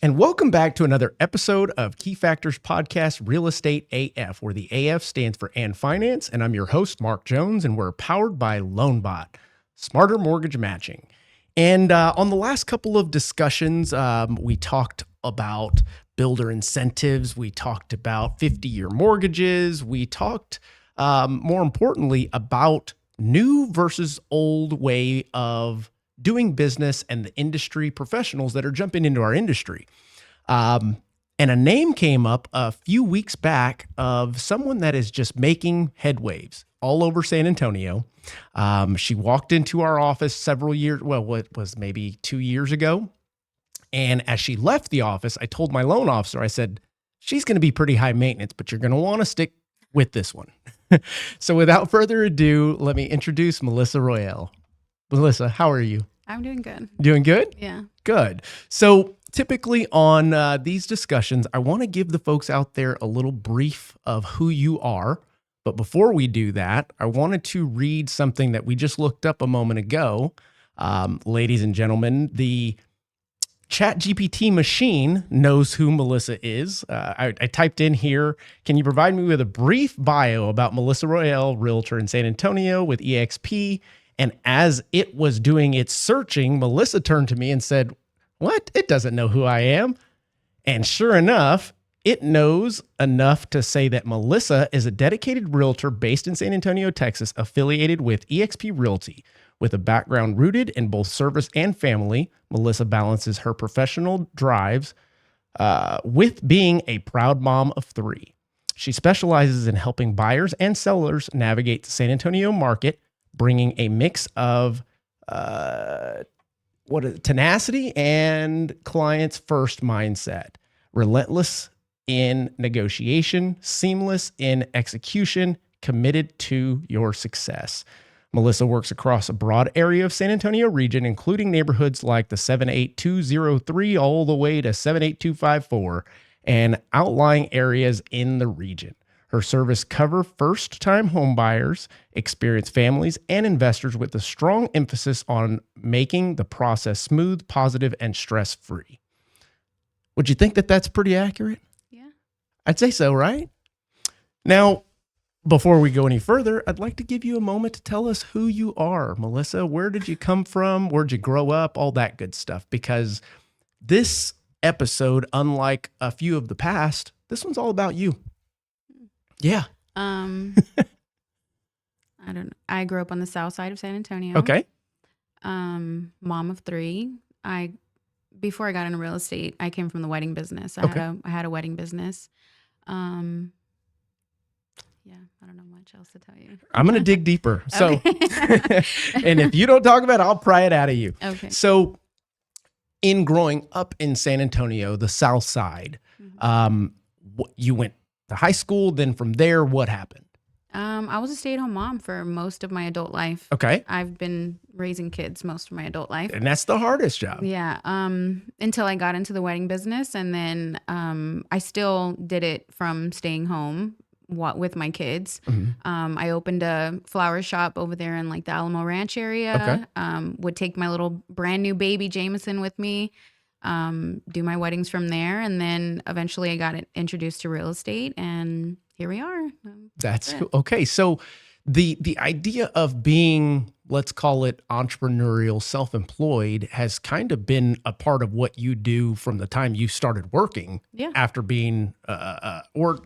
And welcome back to another episode of Key Factors Podcast Real Estate AF, where the AF stands for And Finance. And I'm your host, Mark Jones, and we're powered by LoanBot, Smarter Mortgage Matching. And on the last couple of discussions, we talked about builder incentives. We talked about 50-year mortgages. We talked, more importantly, about new versus old way of doing business and the industry professionals that are jumping into our industry. And a name came up a few weeks back of someone that is just making headwaves all over San Antonio. She walked into our office several years, well, it was maybe 2 years ago. And as she left the office, I told my loan officer, I said, she's going to be pretty high maintenance, but you're going to want to stick with this one. So without further ado, let me introduce Melissa Roel. Melissa, how are you? I'm doing good. Doing good? Yeah. Good. So typically on these discussions, I want to give the folks out there a little brief of who you are. But before we do that, I wanted to read something that we just looked up a moment ago. Ladies and gentlemen, the ChatGPT machine knows who Melissa is. I typed in here, can you provide me with a brief bio about Melissa Roel, Realtor in San Antonio with EXP? And as it was doing its searching, Melissa turned to me and said, what? It doesn't know who I am. And sure enough, it knows enough to say that Melissa is a dedicated realtor based in San Antonio, Texas, affiliated with EXP Realty. With a background rooted in both service and family, Melissa balances her professional drives with being a proud mom of three. She specializes in helping buyers and sellers navigate the San Antonio market, bringing a mix of tenacity and clients first mindset, relentless in negotiation, seamless in execution, committed to your success. Melissa works across a broad area of San Antonio region, including neighborhoods like the 78203 all the way to 78254 and outlying areas in the region. Her service cover first-time homebuyers, experienced families, and investors with a strong emphasis on making the process smooth, positive, and stress-free. Would you think that that's pretty accurate? Yeah. I'd say so, right? Now, before we go any further, I'd like to give you a moment to tell us who you are. Melissa, where did you come from? Where'd you grow up? All that good stuff. Because this episode, unlike a few of the past, this one's all about you. Yeah. I don't know. I grew up on the south side of San Antonio. Okay. Mom of three. Before I got into real estate, I came from the wedding business. I had a wedding business. Yeah, I don't know much else to tell you. I'm going to dig deeper. So, Okay. and if you don't talk about it, I'll pry it out of you. Okay. So in growing up in San Antonio, the south side, you went to high school, then from there, what happened? I was a stay-at-home mom for most of my adult life. Okay. I've been raising kids most of my adult life. And that's the hardest job. Yeah. Until I got into the wedding business, and then I still did it from staying home with my kids. Mm-hmm. I opened a flower shop over there in like the Alamo Ranch area. Okay. Would take my little brand new baby Jameson with me, do my weddings from there. And then eventually I got introduced to real estate, and here we are. That's cool. Okay. So the idea of being, let's call it entrepreneurial, self-employed has kind of been a part of what you do from the time you started working. Yeah. After being, or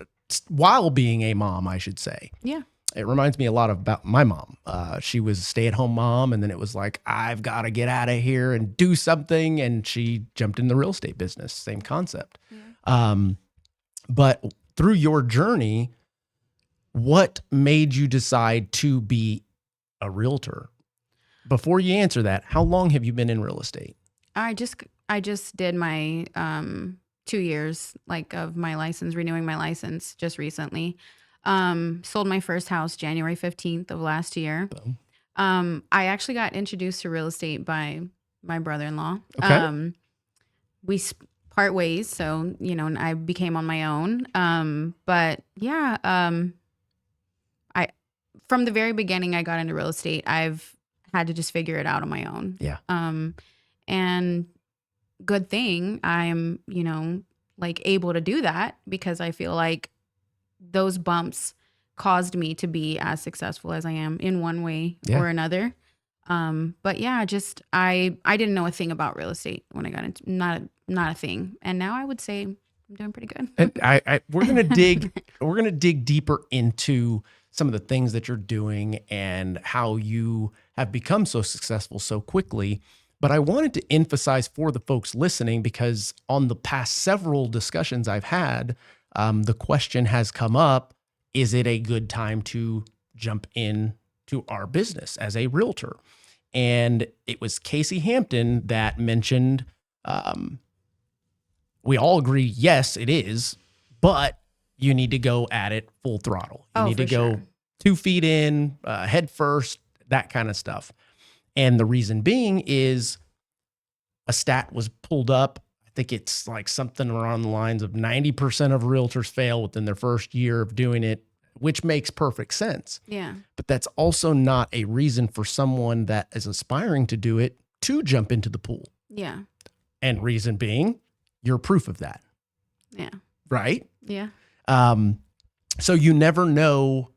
while being a mom, I should say. Yeah. It reminds me a lot about my mom. She was a stay-at-home mom, and then it was like, I've got to get out of here and do something. And she jumped in the real estate business, same concept. Yeah. But through your journey, what made you decide to be a realtor? Before you answer that, how long have you been in real estate? I just did my 2 years of my license, renewing my license just recently. Sold my first house January 15th of last year. Boom. I actually got introduced to real estate by my brother-in-law. Okay. We part ways, so and I became on my own. But yeah, I from the very beginning I got into real estate. I've had to just figure it out on my own. Yeah. And good thing I'm, like able to do that, because I feel like those bumps caused me to be as successful as I am in one way Yeah. or another. But yeah, just I didn't know a thing about real estate when I got into, not a thing. And now I would say I'm doing pretty good. And we're gonna dig deeper into some of the things that you're doing and how you have become so successful so quickly. But I wanted to emphasize for the folks listening, because on the past several discussions I've had, the question has come up: is it a good time to jump in to our business as a realtor? And it was Casey Hampton that mentioned, we all agree, yes, it is, but you need to go at it full throttle. You need to go Sure. 2 feet in, head first, that kind of stuff. And the reason being is a stat was pulled up. I think it's like something around the lines of 90% of realtors fail within their first year of doing it, which makes perfect sense. Yeah. But that's also not a reason for someone that is aspiring to do it to jump into the pool. Yeah. And reason being, you're proof of that. Yeah. Right? Yeah. So you never know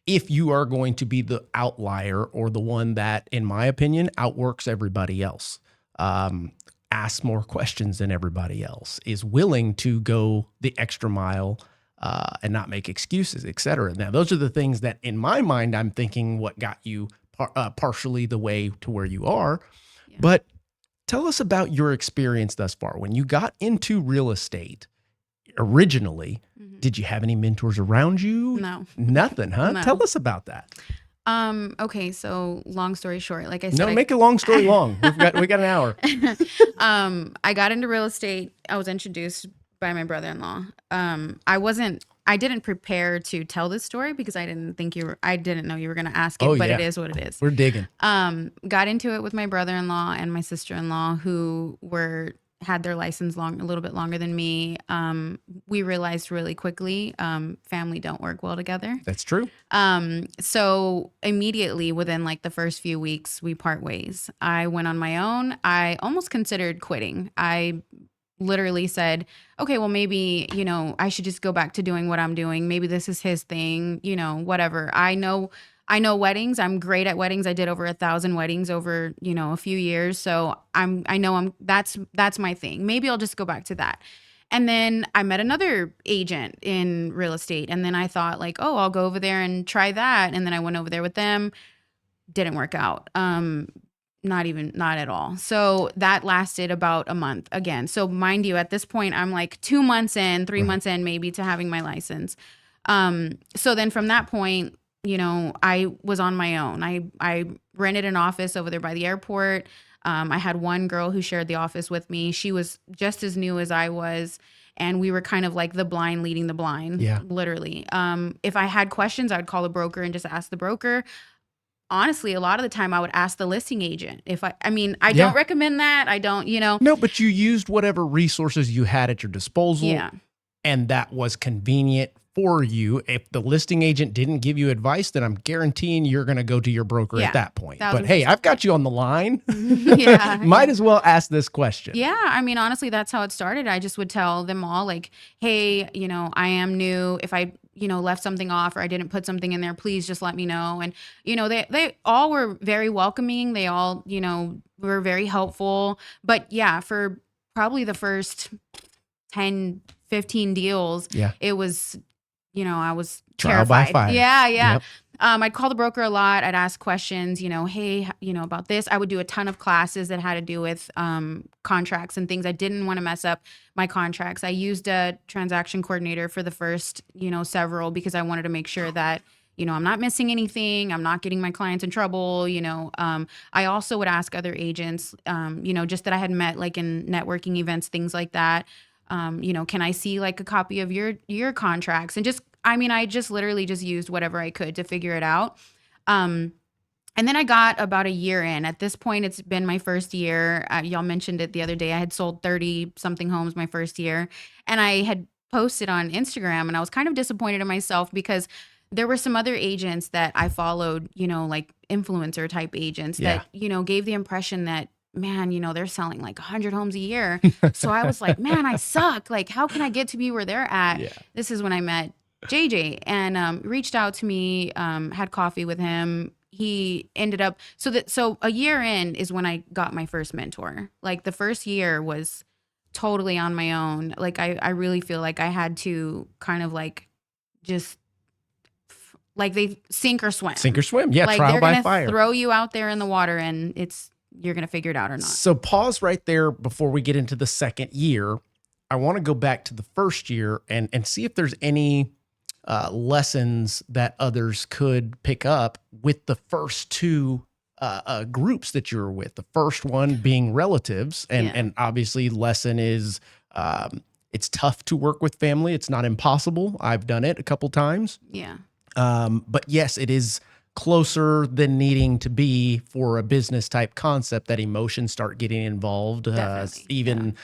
if you are going to be the outlier or the one that, in my opinion, outworks everybody else, asks more questions than everybody else, is willing to go the extra mile, and not make excuses, et cetera. Now, those are the things that, in my mind, I'm thinking what got you partially the way to where you are. Yeah. But tell us about your experience thus far. When you got into real estate originally, did you have any mentors around you? No. Nothing, huh? No. Tell us about that. Okay, so long story short, like I said, No, make a long story long. We got an hour. I got into real estate. I was introduced by my brother-in-law. I didn't prepare to tell this story because I didn't know you were going to ask it, Oh, but yeah. it is what it is. We're digging. Got into it with my brother-in-law and my sister-in-law, who had their license a little bit longer than me. We realized really quickly, family don't work well together. That's true. So immediately within like the first few weeks, we part ways. I went on my own. I almost considered quitting. I literally said, okay, well, maybe, I should just go back to doing what I'm doing. Maybe this is his thing, whatever. I know weddings. I'm great at weddings. I did over 1,000 weddings over, a few years. So that's my thing. Maybe I'll just go back to that. And then I met another agent in real estate. And then I thought like, oh, I'll go over there and try that. And then I went over there with them. Didn't work out. Not at all. So that lasted about a month again. So mind you, at this point, I'm like 2 months in, 3 months in maybe to having my license. So then from that point, I was on my own. I rented an office over there by the airport. I had one girl who shared the office with me. She was just as new as I was. And we were kind of like the blind leading the blind, literally. If I had questions, I would call a broker and just ask the broker. Honestly, a lot of the time I would ask the listing agent. I don't recommend that. I don't, No, but you used whatever resources you had at your disposal. Yeah. And that was convenient for you. If the listing agent didn't give you advice, then I'm guaranteeing you're going to go to your broker at that point. But hey, I've got you on the line. Yeah. Might as well ask this question. Yeah. Honestly, that's how it started. I just would tell them all like, hey, I am new. If I, left something off or I didn't put something in there, please just let me know. And, they all were very welcoming. They all, were very helpful. But yeah, for probably the first 10, 15 deals, it was, I was trial by terrified. fire. Yeah. Yep. I'd call the broker a lot. I'd ask questions, hey, about this. I would do a ton of classes that had to do with contracts and things. I didn't want to mess up my contracts. I used a transaction coordinator for the first, several, because I wanted to make sure that, I'm not missing anything. I'm not getting my clients in trouble. I also would ask other agents, just that I had met like in networking events, things like that. Can I see like a copy of your contracts? And just, I just literally just used whatever I could to figure it out. And then I got about a year in. At this point, it's been my first year. Y'all mentioned it the other day. I had sold 30 something homes my first year, and I had posted on Instagram, and I was kind of disappointed in myself because there were some other agents that I followed, like influencer type agents that, gave the impression that man, they're selling like 100 homes a year. So I was like, man, I suck. Like, how can I get to be where they're at? Yeah. This is when I met JJ and reached out to me, had coffee with him. He ended up, so a year in is when I got my first mentor. Like the first year was totally on my own. Like I really feel like I had to kind of like just like they sink or swim. Sink or swim. Yeah. Like Trial they're by gonna fire. throw you out there in the water and you're gonna figure it out or not. So pause right there before we get into the second year. I want to go back to the first year and see if there's any lessons that others could pick up with the first two groups that you were with. The first one being relatives, and obviously lesson is it's tough to work with family. It's not impossible. I've done it a couple times. Yeah. But yes, it is closer than needing to be for a business type concept that emotions start getting involved. Even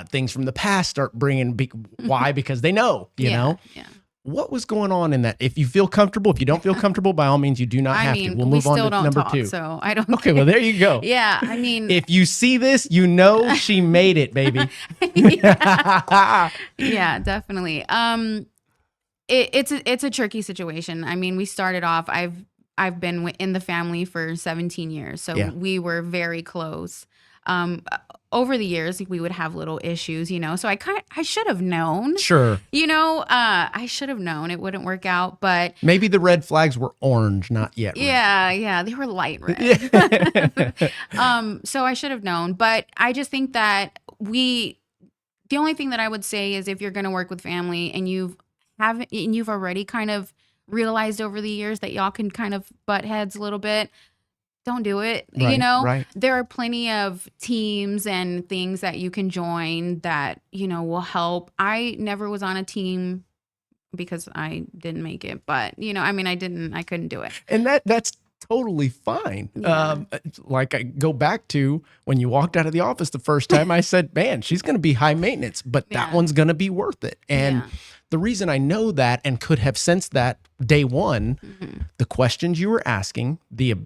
things from the past start bringing why? Because they know, you know. Yeah. What was going on in that? If you feel comfortable, if you don't feel comfortable, by all means, you do not have to. We'll move on to number two. So I don't. Okay, well, there you go. Yeah, I mean, if you see this, you know she made it, baby. Yeah, definitely. It's a tricky situation. I mean, we started off. I've been in the family for 17 years, so we were very close. Over the years, we would have little issues, so I should have known. Sure. I should have known it wouldn't work out, but maybe the red flags were orange, not yet red. Yeah, they were light red. So I should have known, but I just think that the only thing that I would say is if you're going to work with family and you've already kind of realized over the years that y'all can kind of butt heads a little bit, don't do it. Right. There are plenty of teams and things that you can join that, will help. I never was on a team because I didn't make it, but I couldn't do it. And that's totally fine. Yeah. Like I go back to when you walked out of the office the first time, I said, man, she's going to be high maintenance, but that one's going to be worth it. And the reason I know that and could have sensed that day one, the questions you were asking, the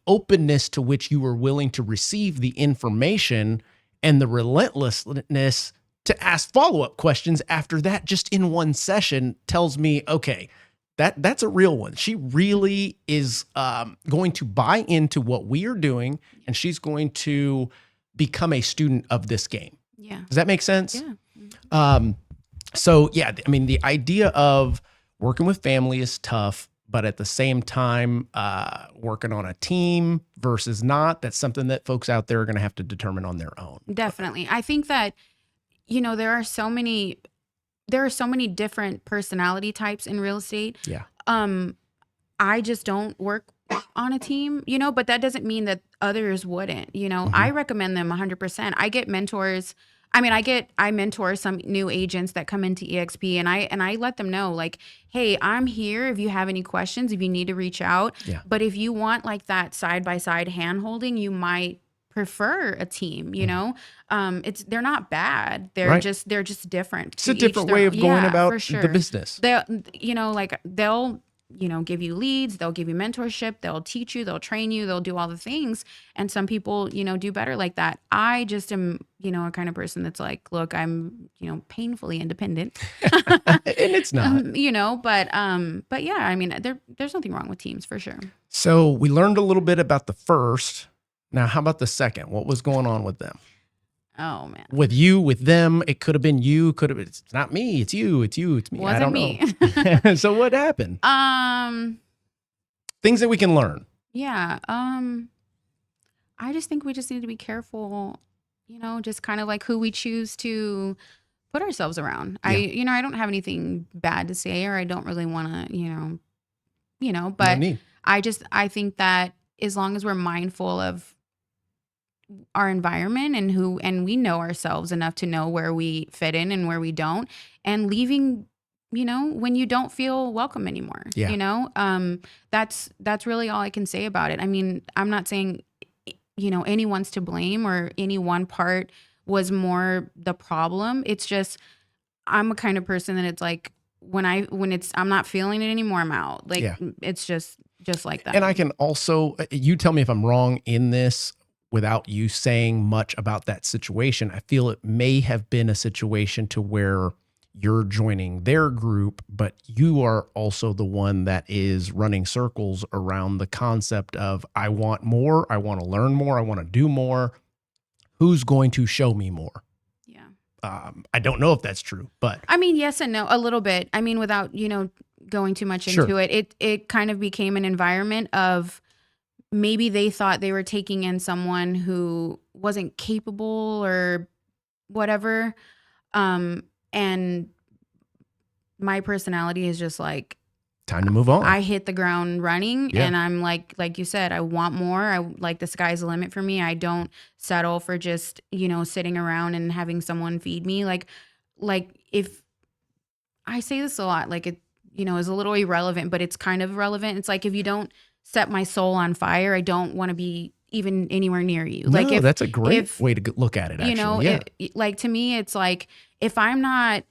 openness to which you were willing to receive the information, and the relentlessness to ask follow-up questions after that, just in one session, tells me, okay, that's a real one. She really is going to buy into what we are doing, and she's going to become a student of this game. Yeah. Does that make sense? Yeah. So yeah, I mean, the idea of working with family is tough, but at the same time, working on a team versus not, that's something that folks out there are going to have to determine on their own. Definitely. I think that, there are so many different personality types in real estate. Yeah. I just don't work on a team, but that doesn't mean that others wouldn't, I recommend them 100%. I get mentors. I mentor some new agents that come into EXP, and I let them know, like, hey, I'm here if you have any questions, if you need to reach out. Yeah. But if you want like that side-by-side hand holding, you might prefer a team, they're not bad. They're just different. It's a different way of going about the business. They'll give you leads, they'll give you mentorship, they'll teach you, they'll train you, they'll do all the things. And some people, do better like that. I just am, a kind of person that's like, look, I'm, painfully independent. And it's not. But yeah, there's nothing wrong with teams for sure. So we learned a little bit about the first. Now, how about the second? What was going on with them? Oh man. With you, with them, it could have been you, it's not me, it's you, it's me. Wasn't I don't me. know. So what happened? Things that we can learn. Yeah. I just think we just need to be careful, just kind of like who we choose to put ourselves around. Yeah. I don't have anything bad to say, or I don't really want to, but I think that as long as we're mindful of our environment and we know ourselves enough to know where we fit in and where we don't, and leaving, when you don't feel welcome anymore. That's really all I can say about it. I'm not saying, anyone's to blame or any one part was more the problem. It's just, I'm a kind of person that it's like, when I'm not feeling it anymore, I'm out. Like, it's just like that. And I can also, you tell me if I'm wrong in this. without you saying much about that situation, I feel it may have been a situation to where you're joining their group, but you are also the one that is running circles around the concept of, I want more, I want to learn more, I want to do more. Who's going to show me more? Yeah. I don't know if that's true, but I mean, yes and no, a little bit. I mean, without, going too much Sure. into it, it kind of became an environment of maybe they thought they were taking in someone who wasn't capable or whatever. And my personality is just like, time to move on. I hit the ground running, Yeah. and I'm like you said, I want more. I like, the sky's the limit for me. I don't settle for just, sitting around and having someone feed me. Like if I say this a lot, like it, is a little irrelevant, but it's kind of relevant. It's like, if you don't set my soul on fire, I don't want to be even anywhere near you. Like, No, if that's a great if way to look at it, actually. Yeah. like, to me, it's like, if I'm not,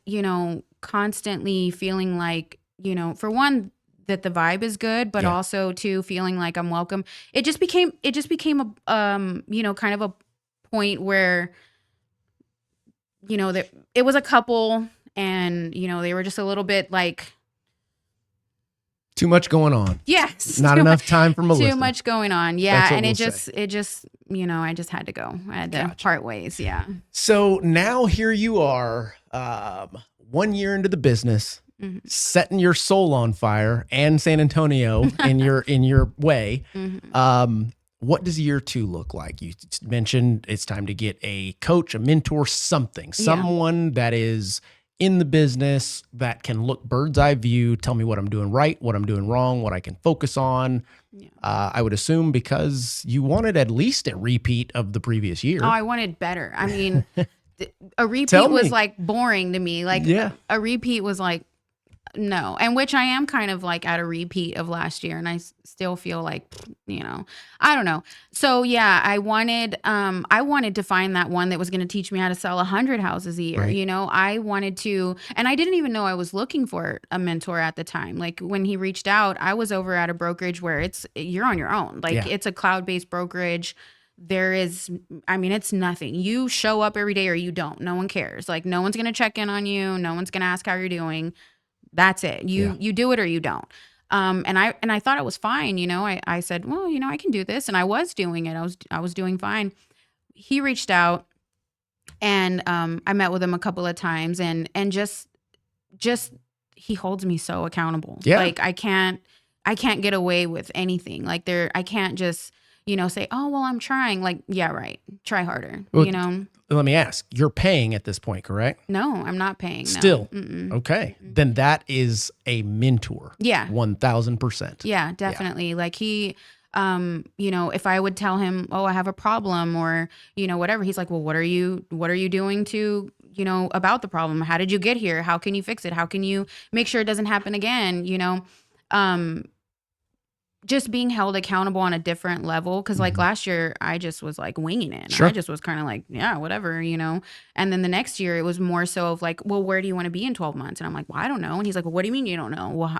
constantly feeling like, for one, that the vibe is good, but Yeah. also two, feeling like I'm welcome. It just became a, kind of a point where, that it was a couple, and, they were just a little bit like, Too much going on. yes, Not enough time for Melissa. too much going on. That's Yeah. what And we'll it just, I just had to go. I had to Gotcha. part ways. Yeah. So now here you are, 1 year into the business, Mhm. setting your soul on fire and San Antonio in your way. Mhm. What does year 2 look like? You mentioned it's time to get a coach, a mentor, something, someone that is in the business that can look bird's eye view, tell me what I'm doing right, what I'm doing wrong, what I can focus on. Yeah. I would assume because you wanted at least a repeat of the previous year. Oh, I wanted better. I mean, a repeat Tell was me. like boring to me. Like, Yeah. a repeat was like, no. And which I am kind of like at a repeat of last year. And I still feel like, I don't know. So yeah, I wanted to find that one that was going to teach me how to sell 100 houses a year. Right. I wanted to, and I didn't even know I was looking for a mentor at the time. Like, when he reached out, I was over at a brokerage where you're on your own. Like, Yeah. it's a cloud-based brokerage. It's nothing. You show up every day or you don't. No one cares. Like, no one's going to check in on you. No one's going to ask how you're doing. That's it. You do it or you don't. And I thought it was fine. I said, well, I can do this. And I was doing it. I was doing fine. He reached out, and I met with him a couple of times, and just he holds me so accountable. Yeah. Like, I can't get away with anything. Like, I can't just, say, oh, well, I'm trying. Like, yeah, right. Try harder. Well, let me ask, you're paying at this point, correct? No, I'm not paying. No. Still. Mm-mm. Okay. Then that is a mentor. Yeah. 1000%. Yeah, definitely. Like, he, if I would tell him, oh, I have a problem, or, whatever, he's like, well, what are you doing to, about the problem? How did you get here? How can you fix it? How can you make sure it doesn't happen again? Just being held accountable on a different level. Cause like last year I just was like winging it. Sure. I just was kind of like, yeah, whatever, And then the next year it was more so of like, well, where do you want to be in 12 months? And I'm like, well, I don't know. And he's like, well, what do you mean you don't know? Well,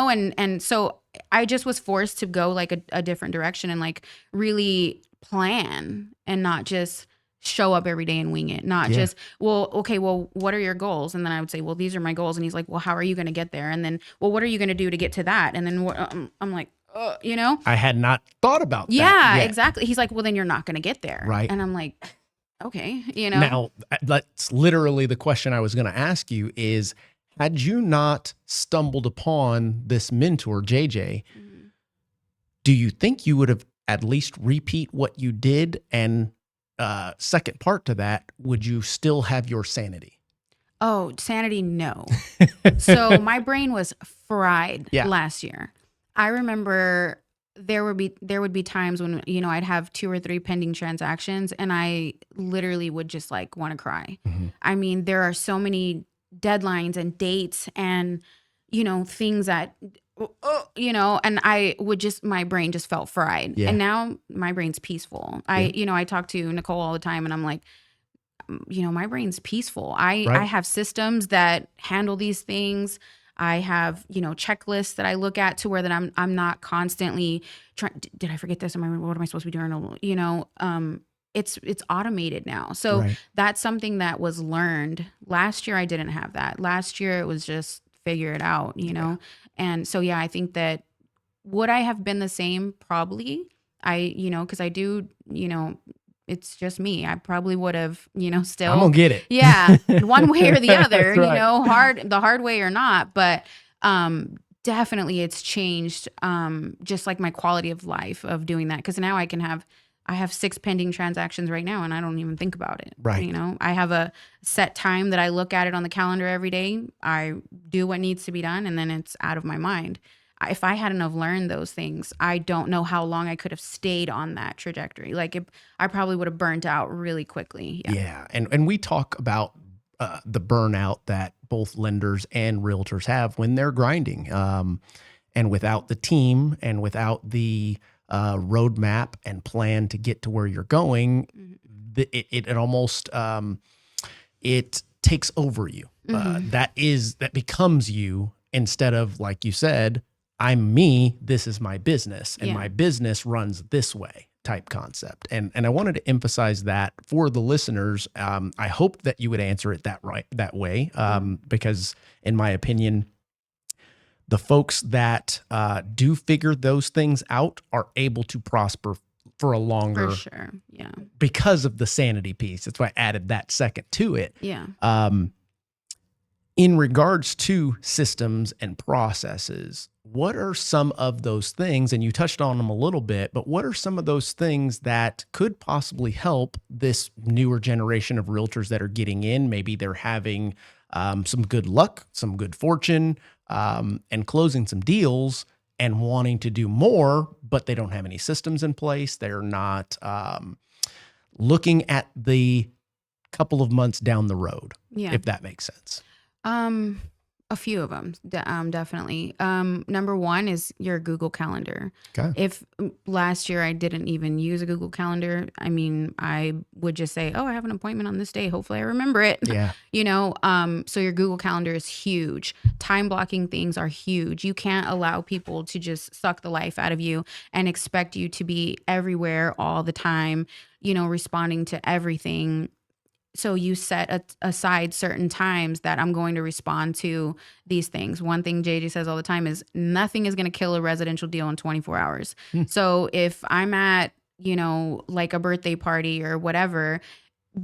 and so I just was forced to go like a different direction and like really plan and not just show up every day and wing it. Not just, well, okay, well, what are your goals? And then I would say, well, these are my goals. And he's like, well, how are you going to get there? And then, well, what are you going to do to get to that? And then I'm like, I had not thought about that. Yeah, yet. exactly. He's like, well, then you're not going to get there. Right. And I'm like, okay, Now, that's literally the question I was going to ask you is, had you not stumbled upon this mentor, JJ, do you think you would have at least repeat what you did? And second part to that, would you still have your sanity? Oh, sanity, no. So my brain was fried last year. I remember there would be times when, I'd have 2 or 3 pending transactions, and I literally would just like want to cry. I mean, there are so many deadlines and dates and, things that, and I would just, my brain just felt fried. Yeah. And now my brain's peaceful. I talk to Nicole all the time, and I'm like, my brain's peaceful. I have systems that handle these things. I have, checklists that I look at to where that I'm not constantly trying, did I forget this? What am I supposed to be doing? It's automated now. So Right. that's something that was learned. Last year I didn't have that. Last year it was just figure it out, Yeah. And so I think that would I have been the same? Probably. Because I do, it's just me. I probably would have, I'm still, gonna get it. yeah, one way or the other, That's right. the hard way or not. But definitely it's changed, just like my quality of life of doing that. Because now I have 6 pending transactions right now and I don't even think about it. Right. I have a set time that I look at it on the calendar every day. I do what needs to be done and then it's out of my mind. If I hadn't have learned those things, I don't know how long I could have stayed on that trajectory. I probably would have burnt out really quickly. Yeah. And we talk about the burnout that both lenders and realtors have when they're grinding. And without the team and without the roadmap and plan to get to where you're going, it almost it takes over you. That becomes you instead of, like you said, I'm me, this is my business, and my business runs this way type concept. And I wanted to emphasize that for the listeners. I hope that you would answer it that way, because in my opinion, the folks that do figure those things out are able to prosper for a longer, for sure. Yeah. because of the sanity piece. That's why I added that second to it. Yeah. In regards to systems and processes, what are some of those things, and you touched on them a little bit, but what are some of those things that could possibly help this newer generation of realtors that are getting in? Maybe they're having some good luck, some good fortune, and closing some deals and wanting to do more, but they don't have any systems in place. They're not looking at the couple of months down the road, if that makes sense. A few of them, definitely. Number one is your Google Calendar. Okay. If last year I didn't even use a Google Calendar, I would just say, oh, I have an appointment on this day. Hopefully I remember it. Yeah. So your Google Calendar is huge. Time blocking things are huge. You can't allow people to just suck the life out of you and expect you to be everywhere all the time, responding to everything. So you set aside certain times that I'm going to respond to these things. One thing JJ says all the time is nothing is going to kill a residential deal in 24 hours. So if I'm at, like a birthday party or whatever,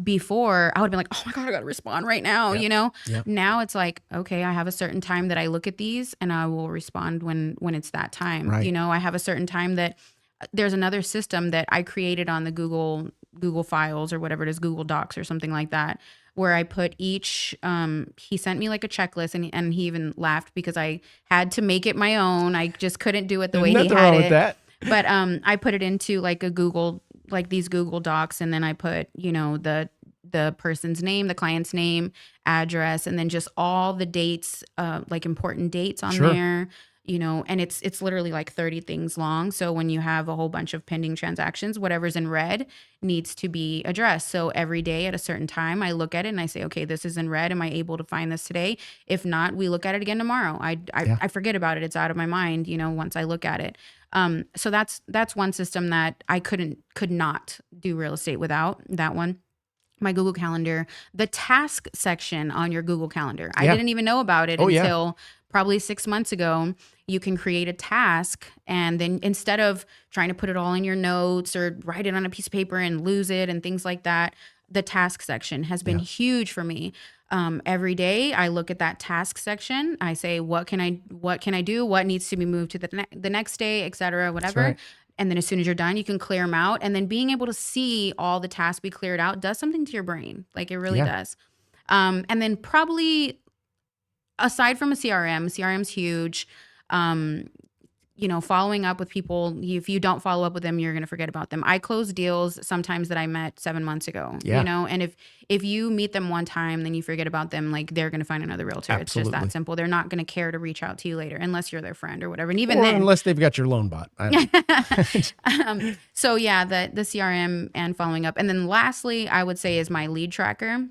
before I would be like, oh my God, I got to respond right now. Yep. Now it's like, okay, I have a certain time that I look at these and I will respond when it's that time. Right. I have a certain time that there's another system that I created on the Google Files or whatever it is, Google Docs or something like that, where I put each, he sent me like a checklist and he even laughed because I had to make it my own. I just couldn't do it the way he Nothing had wrong it. with that. But I put it into like these Google Docs, and then I put, the person's name, the client's name, address, and then just all the dates, like important dates on there. And it's literally like 30 things long. So when you have a whole bunch of pending transactions, whatever's in red needs to be addressed. So every day at a certain time, I look at it and I say, okay, this is in red. Am I able to find this today? If not, we look at it again tomorrow. I forget about it. It's out of my mind, once I look at it. So that's one system that I could not do real estate without. That one. My Google Calendar, the task section on your Google Calendar. I didn't even know about it until probably 6 months ago. You can create a task, and then instead of trying to put it all in your notes or write it on a piece of paper and lose it and things like that, the task section has been huge for me. Every day I look at that task section. I say, what can I do? What needs to be moved to the next day, et cetera, whatever. Right. And then as soon as you're done, you can clear them out. And then being able to see all the tasks be cleared out does something to your brain. Like it really does. And then probably aside from a CRM's huge. Following up with people, if you don't follow up with them, you're going to forget about them. I close deals sometimes that I met 7 months ago, and if you meet them one time, then you forget about them, like they're going to find another realtor. Absolutely. It's just that simple. They're not going to care to reach out to you later unless you're their friend or whatever. And even or then, unless they've got your loan bot. So yeah, the CRM and following up. And then lastly, I would say is my lead tracker.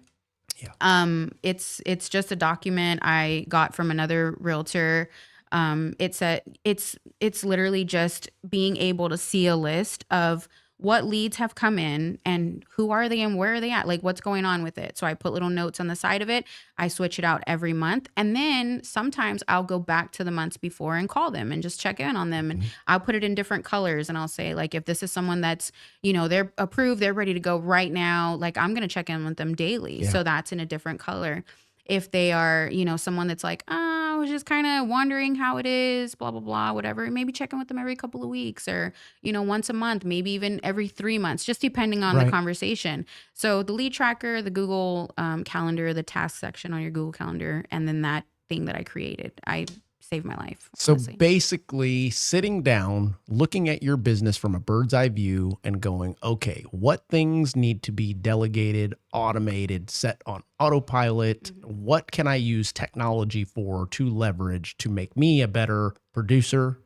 It's just a document I got from another realtor. It's literally just being able to see a list of what leads have come in and who are they and where are they at, like what's going on with it. So I put little notes on the side of it. I switch it out every month, and then sometimes I'll go back to the months before and call them and just check in on them. And I'll put it in different colors, and I'll say, like, if this is someone that's, they're approved, they're ready to go right now, like I'm going to check in with them daily. Yeah. So that's in a different color. If they are, someone that's like, I was just kind of wondering how it is, blah, blah, blah, whatever, maybe check in with them every couple of weeks or, once a month, maybe even every 3 months, just depending on the Right. conversation. So the lead tracker, the Google calendar, the task section on your Google Calendar, and then that thing that I created, I saved my life. So honestly. basically, sitting down, looking at your business from a bird's eye view and going, okay, what things need to be delegated, automated, set on autopilot? What can I use technology for to leverage to make me a better producer,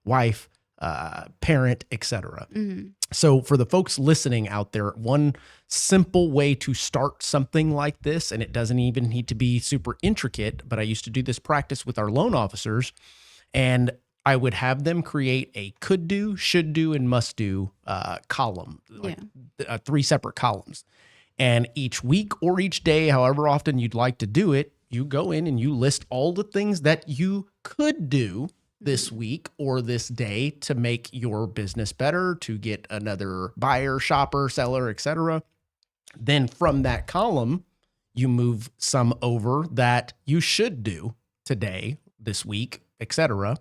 wife, parent, etc. So for the folks listening out there, one simple way to start something like this, and it doesn't even need to be super intricate, but I used to do this practice with our loan officers, and I would have them create a could do, should do, and must do column, like 3 separate columns. And each week or each day, however often you'd like to do it, you go in and you list all the things that you could do this week or this day to make your business better, to get another buyer, shopper, seller, etc. Then from that column, you move some over that you should do today, this week, etc.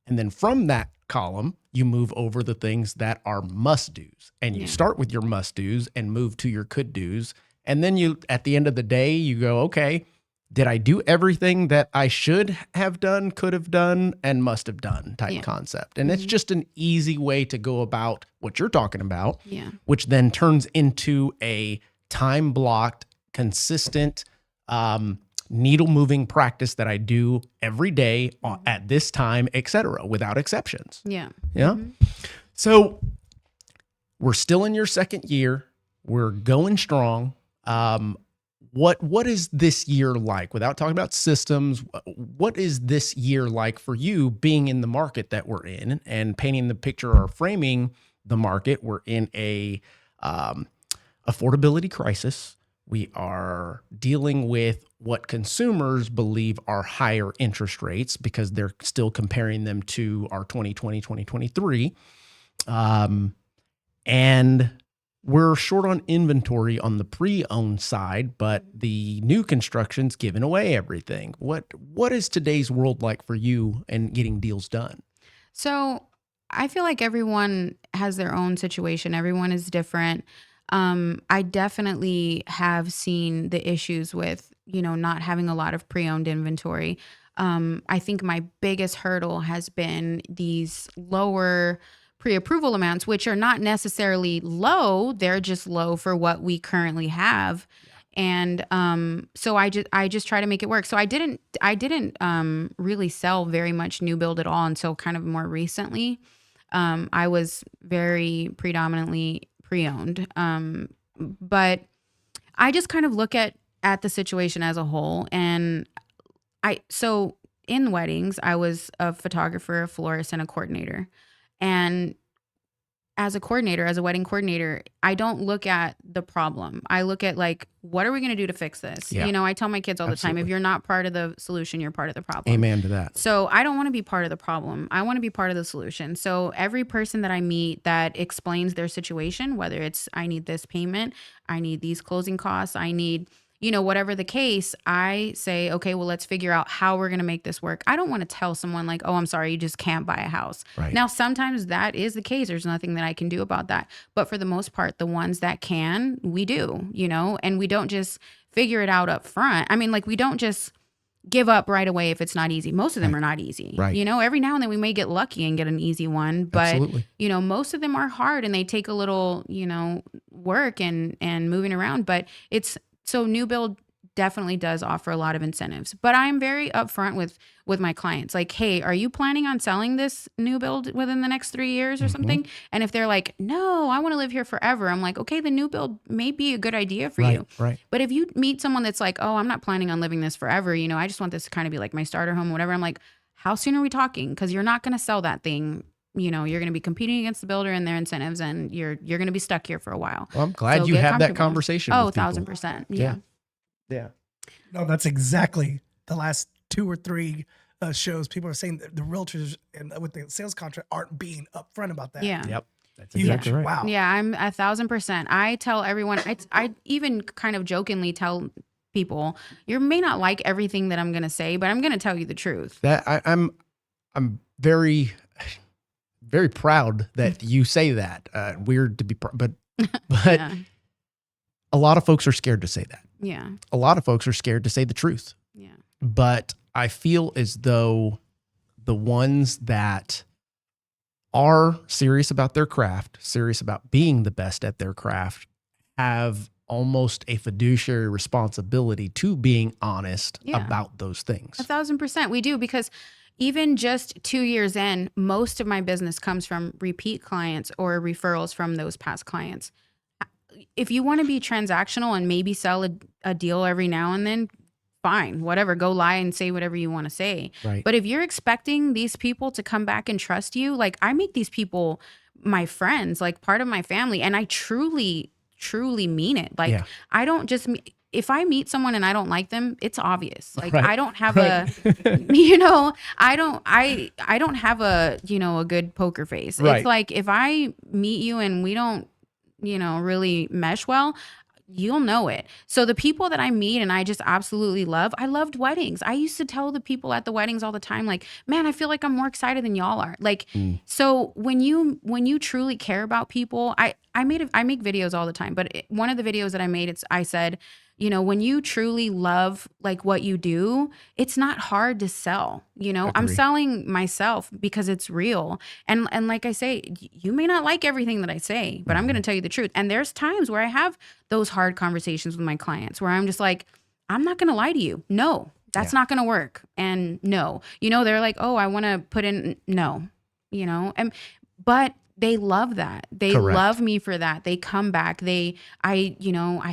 And then from that column, you move over the things that are must do's. And you start with your must do's and move to your could do's. And then you, at the end of the day, you go, okay, did I do everything that I should have done, could have done, and must have done type concept? And it's just an easy way to go about what you're talking about, which then turns into a time blocked, consistent, needle moving practice that I do every day at this time, etc., without exceptions. Yeah. So we're still in your second year. We're going strong. What is this year like? Without talking about systems, what is this year like for you being in the market that we're in and painting the picture or framing the market? We're in a affordability crisis. We are dealing with what consumers believe are higher interest rates because they're still comparing them to our 2020, 2023. And we're short on inventory on the pre-owned side, but the new construction's giving away everything. What is today's world like for you and getting deals done? So I feel like everyone has their own situation. Everyone is different. I definitely have seen the issues with, not having a lot of pre-owned inventory. I think my biggest hurdle has been these lower pre-approval amounts, which are not necessarily low. They're just low for what we currently have. And so I just try to make it work. So I didn't really sell very much new build at all until kind of more recently. I was very predominantly pre-owned. But I just kind of look at the situation as a whole. And so in weddings, I was a photographer, a florist, and a coordinator. And as a wedding coordinator, I don't look at the problem. I look at like, what are we going to do to fix this? Yeah. I tell my kids all the time, if you're not part of the solution, you're part of the problem. Amen to that. So I don't want to be part of the problem. I want to be part of the solution. So every person that I meet that explains their situation, whether it's I need this payment, I need these closing costs, I need, whatever the case, I say, okay, well, let's figure out how we're going to make this work. I don't want to tell someone like, oh, I'm sorry, you just can't buy a house. Right. Now, sometimes that is the case. There's nothing that I can do about that. But for the most part, the ones that can, we do, and we don't just figure it out up front. I mean, like we don't just give up right away if it's not easy. Most of them are not easy. Right. Every now and then we may get lucky and get an easy one, but Absolutely. Most of them are hard and they take a little, work and moving around, but it's so new build definitely does offer a lot of incentives. But I'm very upfront with my clients. Like, hey, are you planning on selling this new build within the next 3 years or something? And if they're like, no, I want to live here forever, I'm like, okay, the new build may be a good idea for you. Right. But if you meet someone that's like, oh, I'm not planning on living this forever, I just want this to kind of be like my starter home, whatever. I'm like, how soon are we talking? Because you're not going to sell that thing. You're going to be competing against the builder and their incentives, and you're going to be stuck here for a while. Well, I'm glad you have that conversation. Oh, with people. 1,000%. Yeah. No, that's exactly the last 2 or 3 shows. People are saying that the realtors and with the sales contract aren't being upfront about that. Yeah. Yep. That's exactly right. Wow. Yeah, I'm 1,000%. I tell everyone, I even kind of jokingly tell people, you may not like everything that I'm going to say, but I'm going to tell you the truth. That I'm very, very proud that you say that. Weird to be, but Yeah. a lot of folks are scared to say that. Yeah. A lot of folks are scared to say the truth. Yeah. But I feel as though the ones that are serious about their craft, serious about being the best at their craft, have almost a fiduciary responsibility to being honest about those things. 1,000%. We do, because even just 2 years in, most of my business comes from repeat clients or referrals from those past clients. If you want to be transactional and maybe sell a deal every now and then, fine, whatever, go lie and say whatever you want to say. Right. But if you're expecting these people to come back and trust you, like, I make these people my friends, like part of my family. And I truly, truly mean it. Like, I don't just, if I meet someone and I don't like them, it's obvious. Like, I don't have I don't have a good poker face. Right. It's like, if I meet you and we don't, really mesh well, you'll know it. So the people that I meet and I just absolutely love, I loved weddings. I used to tell the people at the weddings all the time, like, man, I feel like I'm more excited than y'all are. Like, so when you truly care about people, I make videos all the time, but one of the videos that I made, I said, when you truly love like what you do, it's not hard to sell. I'm selling myself because it's real. And like I say, you may not like everything that I say, but I'm going to tell you the truth. And there's times where I have those hard conversations with my clients where I'm just like, I'm not going to lie to you. No, that's not going to work. And no, they're like, oh, I want to put in, no, but they love that. They love me for that. They come back. I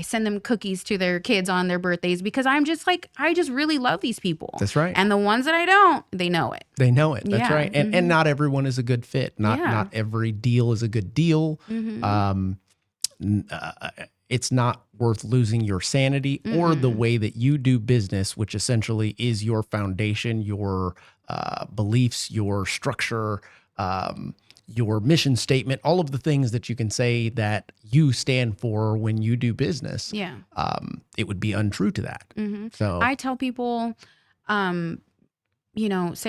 send them cookies to their kids on their birthdays because I'm just like, I just really love these people. That's right. And the ones that I don't, they know it. They know it. That's right. And not everyone is a good fit. Not every deal is a good deal. It's not worth losing your sanity or the way that you do business, which essentially is your foundation, your beliefs, your structure, your mission statement, all of the things that you can say that you stand for when you do business. Yeah. It would be untrue to that. So I tell people, say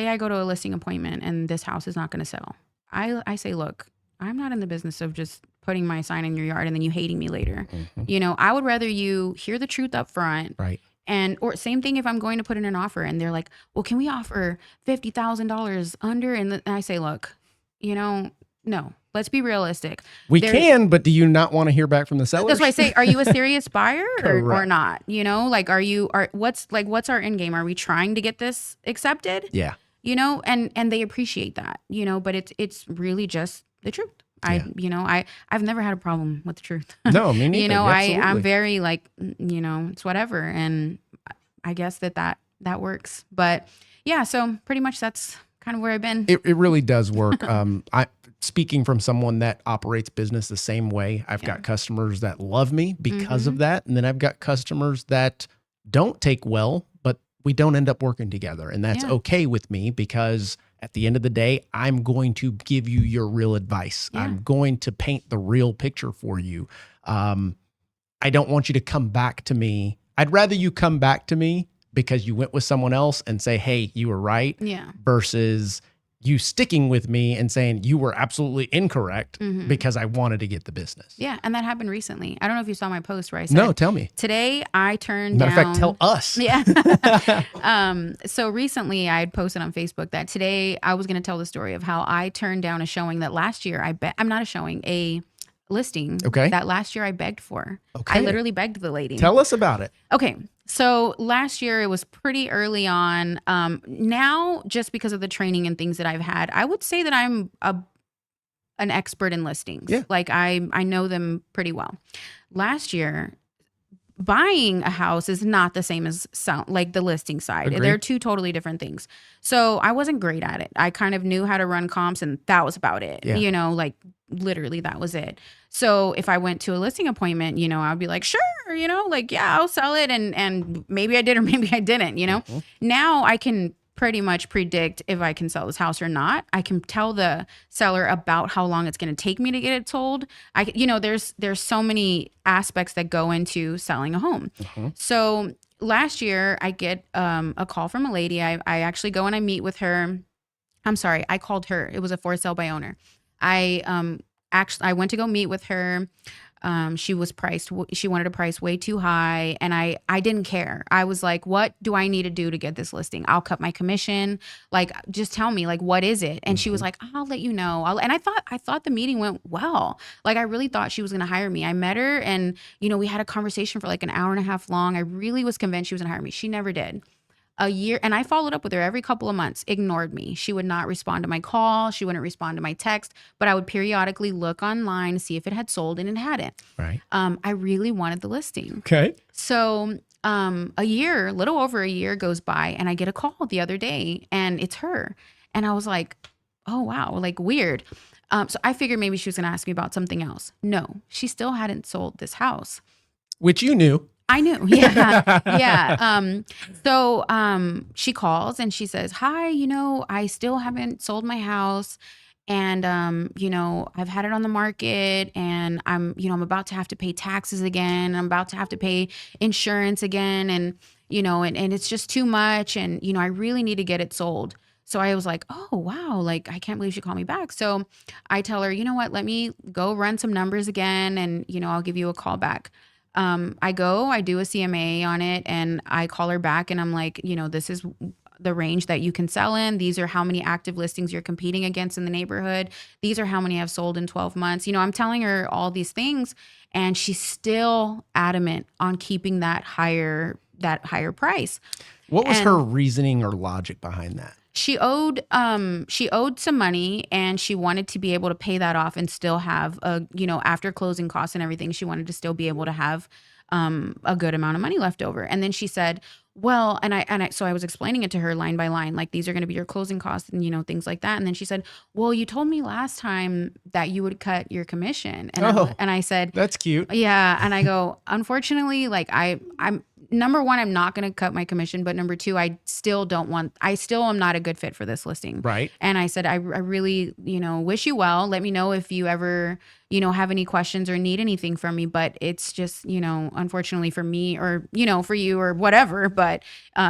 I go to a listing appointment and this house is not going to sell. I say, look, I'm not in the business of just putting my sign in your yard and then you hating me later. I would rather you hear the truth up front. Right. Or same thing if I'm going to put in an offer and they're like, well, can we offer $50,000 under? And I say, look, no, let's be realistic. We can, but do you not want to hear back from the sellers? That's why I say, are you a serious buyer or not? Like, what's our end game? Are we trying to get this accepted? Yeah. And they appreciate that, but it's really just the truth. I've never had a problem with the truth. No, me neither. I'm very like, it's whatever. And I guess that works. But yeah, so pretty much that's kind of where I've been. It really does work. Speaking from someone that operates business the same way, I've got customers that love me because of that. And then I've got customers that don't take well, but we don't end up working together. And that's okay with me because at the end of the day, I'm going to give you your real advice. Yeah. I'm going to paint the real picture for you. I don't want you to come back to me. I'd rather you come back to me because you went with someone else and say, hey, you were right. Yeah. Versus you sticking with me and saying you were absolutely incorrect because I wanted to get the business. Yeah. And that happened recently. I don't know if you saw my post where I said, no, tell me. Today I turned Matter down. of fact, tell us. Yeah. So recently I had posted on Facebook that today I was going to tell the story of how I turned down a showing that last year I'm not a showing, listing Okay. that last year I begged for. Okay. I literally begged the lady. Tell us about it. Okay. So last year it was pretty early on. Now, just because of the training and things that I've had, I would say that I'm an expert in listings. Yeah. Like I know them pretty well. Last year, buying a house is not the same as like the listing side. Agreed. They're two totally different things. So I wasn't great at it. I kind of knew how to run comps and that was about it. Yeah. You know, like literally that was it. So if I went to a listing appointment, you know, I'd be like, sure, you know, like, yeah, I'll sell it. And maybe I did or maybe I didn't, you know. Mhm. Now I can pretty much predict if I can sell this house or not. I can tell the seller about how long it's going to take me to get it sold. You know, there's so many aspects that go into selling a home. Mhm. So last year I get a call from a lady. I actually go and I meet with her. I'm sorry, I called her. It was a for sale by owner. I went to go meet with her. She wanted a price way too high. And I didn't care. I was like, what do I need to do to get this listing? I'll cut my commission. Like, just tell me, like, what is it? And she was like, I'll let you know. And I thought the meeting went well. Like, I really thought she was going to hire me. I met her and, you know, we had a conversation for like an hour and a half long. I really was convinced she was going to hire me. She never did. A year, and I followed up with her every couple of months, ignored me. She would not respond to my call. She wouldn't respond to my text, but I would periodically look online to see if it had sold, and it hadn't. Right. I really wanted the listing. Okay. So little over a year goes by, and I get a call the other day, and it's her. And I was like, oh, wow, like weird. So I figured maybe she was going to ask me about something else. No, she still hadn't sold this house. Which you knew. I knew. Yeah. Yeah. So she calls and she says, hi, you know, I still haven't sold my house. And, you know, I've had it on the market and I'm about to have to pay taxes again. I'm about to have to pay insurance again. And, you know, and it's just too much. And, you know, I really need to get it sold. So I was like, oh, wow, like, I can't believe she called me back. So I tell her, you know what, let me go run some numbers again. And, you know, I'll give you a call back. I do a CMA on it and I call her back and I'm like, you know, this is the range that you can sell in. These are how many active listings you're competing against in the neighborhood. These are how many I've sold in 12 months. You know, I'm telling her all these things and she's still adamant on keeping that higher price. What was her reasoning or logic behind that? She owed some money and she wanted to be able to pay that off and still have after closing costs and everything, she wanted to still be able to have a good amount of money left over. And then she said, well, so I was explaining it to her line by line, like these are going to be your closing costs and, you know, things like that. And then she said, well, you told me last time that you would cut your commission. And I said, that's cute. Yeah. And I go, unfortunately, like I'm number one, I'm not going to cut my commission, but number two, I still am not a good fit for this listing. Right. And I said, I really, you know, wish you well. Let me know if you ever, you know, have any questions or need anything from me, but it's just, you know, unfortunately for me or, you know, for you or whatever, but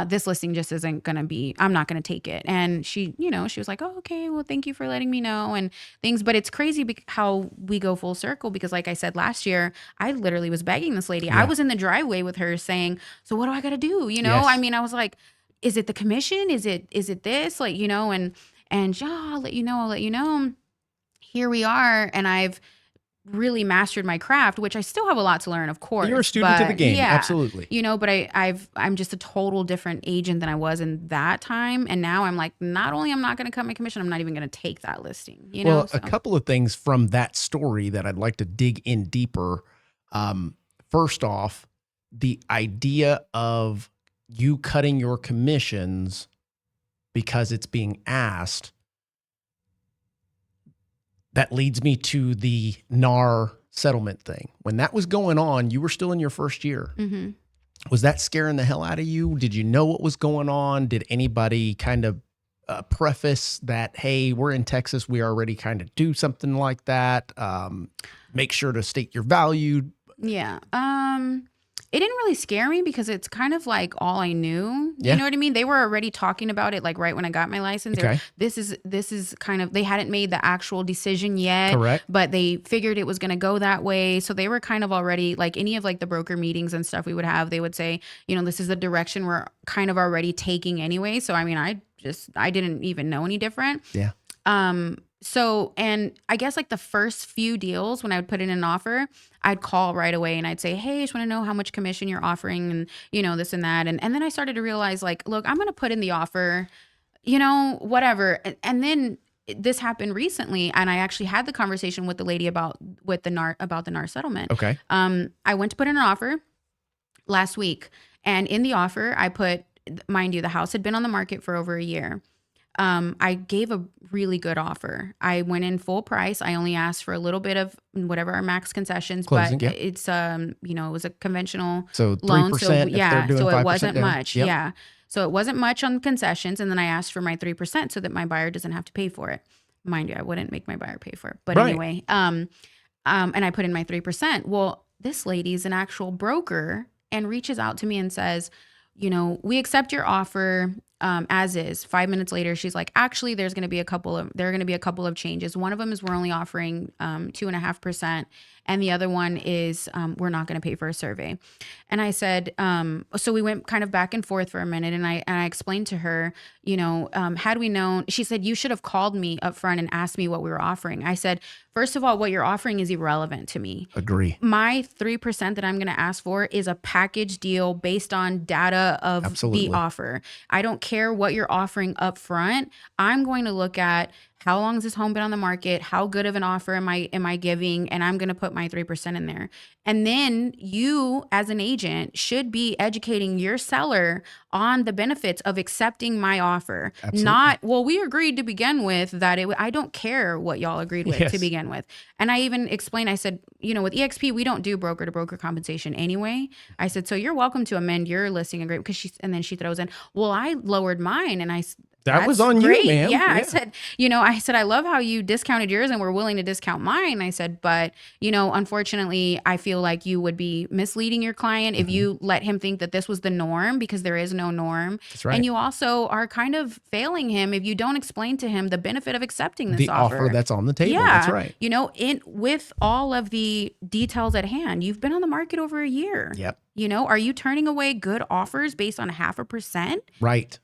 this listing just isn't going to be, I'm not going to take it. And she, you know, she was like, oh, okay, well, thank you for letting me know and things, but it's crazy how we go full circle because like I said, last year, I literally was begging this lady. Yeah. I was in the driveway with her saying, so what do I got to do? You know, Yes. I mean, I was like, is it the commission? Is it this? Like, you know, and yeah, I'll let you know. Here we are. And I've really mastered my craft, which I still have a lot to learn, of course. You're a student to the game. Yeah, Absolutely. You know, but I'm just a total different agent than I was in that time. And now I'm like, not only I'm not going to cut my commission, I'm not even going to take that listing. You know, a couple of things from that story that I'd like to dig in deeper. First off, the idea of you cutting your commissions because it's being asked, that leads me to the NAR settlement thing. When that was going on, you were still in your first year. Mm-hmm. Was that scaring the hell out of you? Did you know what was going on? Did anybody kind of preface that, hey, we're in Texas, we already kind of do something like that? Make sure to state your value. Yeah. It didn't really scare me because it's kind of like all I knew. Yeah. You know what I mean? They were already talking about it like right when I got my license. Okay. This is kind of, they hadn't made the actual decision yet. Correct. But they figured it was going to go that way. So they were kind of already like any of like the broker meetings and stuff we would have, they would say, you know, this is the direction we're kind of already taking anyway. So, I mean, I didn't even know any different. Yeah. So, and I guess like the first few deals when I would put in an offer, I'd call right away and I'd say, hey, I just want to know how much commission you're offering and, this and that. And then I started to realize like, look, I'm going to put in the offer, whatever. And then this happened recently. And I actually had the conversation with the lady about the NAR settlement. Okay. I went to put in an offer last week. And in the offer, I put, mind you, the house had been on the market for over a year. I gave a really good offer. I went in full price. I only asked for a little bit of whatever our max concessions, Closing, but yeah. it's it was a conventional So 3% loan. So if they're yeah, doing so 5% it wasn't down. much. Yep. Yeah. So it wasn't much on concessions. And then I asked for my 3% so that my buyer doesn't have to pay for it. Mind you, I wouldn't make my buyer pay for it. But Right. anyway, and I put in my 3%. Well, this lady's an actual broker and reaches out to me and says, we accept your offer as is. 5 minutes later, she's like, actually, there are going to be a couple of changes. One of them is we're only offering 2.5%. And the other one is we're not going to pay for a survey. And I said, so we went kind of back and forth for a minute. And I explained to her, had we known, she said, you should have called me up front and asked me what we were offering. I said, first of all, what you're offering is irrelevant to me. Agree. My 3% that I'm going to ask for is a package deal based on data of Absolutely. the offer. I don't care what you're offering up front. I'm going to look at how long has this home been on the market? How good of an offer am I giving? And I'm going to put my 3% in there. And then you as an agent should be educating your seller on the benefits of accepting my offer. Absolutely. Not, well, we agreed to begin with that I don't care what y'all agreed with Yes. to begin with. And I even explained, I said, with EXP, we don't do broker to broker compensation anyway. I said, so you're welcome to amend your listing agreement and then she throws in, well, I lowered mine. And that was on great. you, ma'am. Yeah. I said, I love how you discounted yours and we're willing to discount mine. I said, but, unfortunately, I feel like you would be misleading your client if you let him think that this was the norm because there is no norm. That's right. And you also are kind of failing him if you don't explain to him the benefit of accepting this the offer that's on the table. Yeah. That's right. With all of the details at hand, you've been on the market over a year. Yep. Are you turning away good offers based on 0.5%? Right.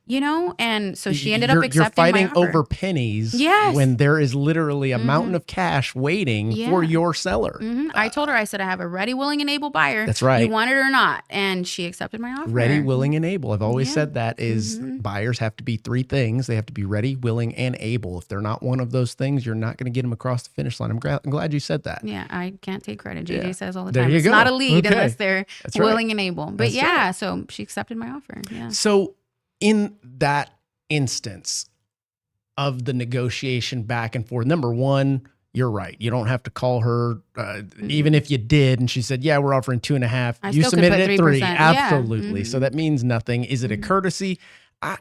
And so she ended up accepting You're fighting my offer. over pennies. Yes. When there is literally a mountain of cash waiting for your seller. I told her, I said, I have a ready, willing, and able buyer. That's right. You want it or not. And she accepted my offer. Ready, willing, and able. I've always Yeah. said that is buyers have to be three things. They have to be ready, willing, and able. If they're not one of those things, you're not going to get them across the finish line. I'm glad you said that. Yeah, I can't take credit. JJ Yeah. says all the There time. you It's go. not a lead Okay. unless they're That's right. willing and able. But That's yeah, right. so she accepted my offer. Yeah. So in that instance of the negotiation back and forth, number one, you're right. You don't have to call her, even if you did, and she said, "Yeah, we're offering 2.5." I You still could submitted put at 3. 3%. Yeah. Absolutely. So that means nothing. Is it a courtesy?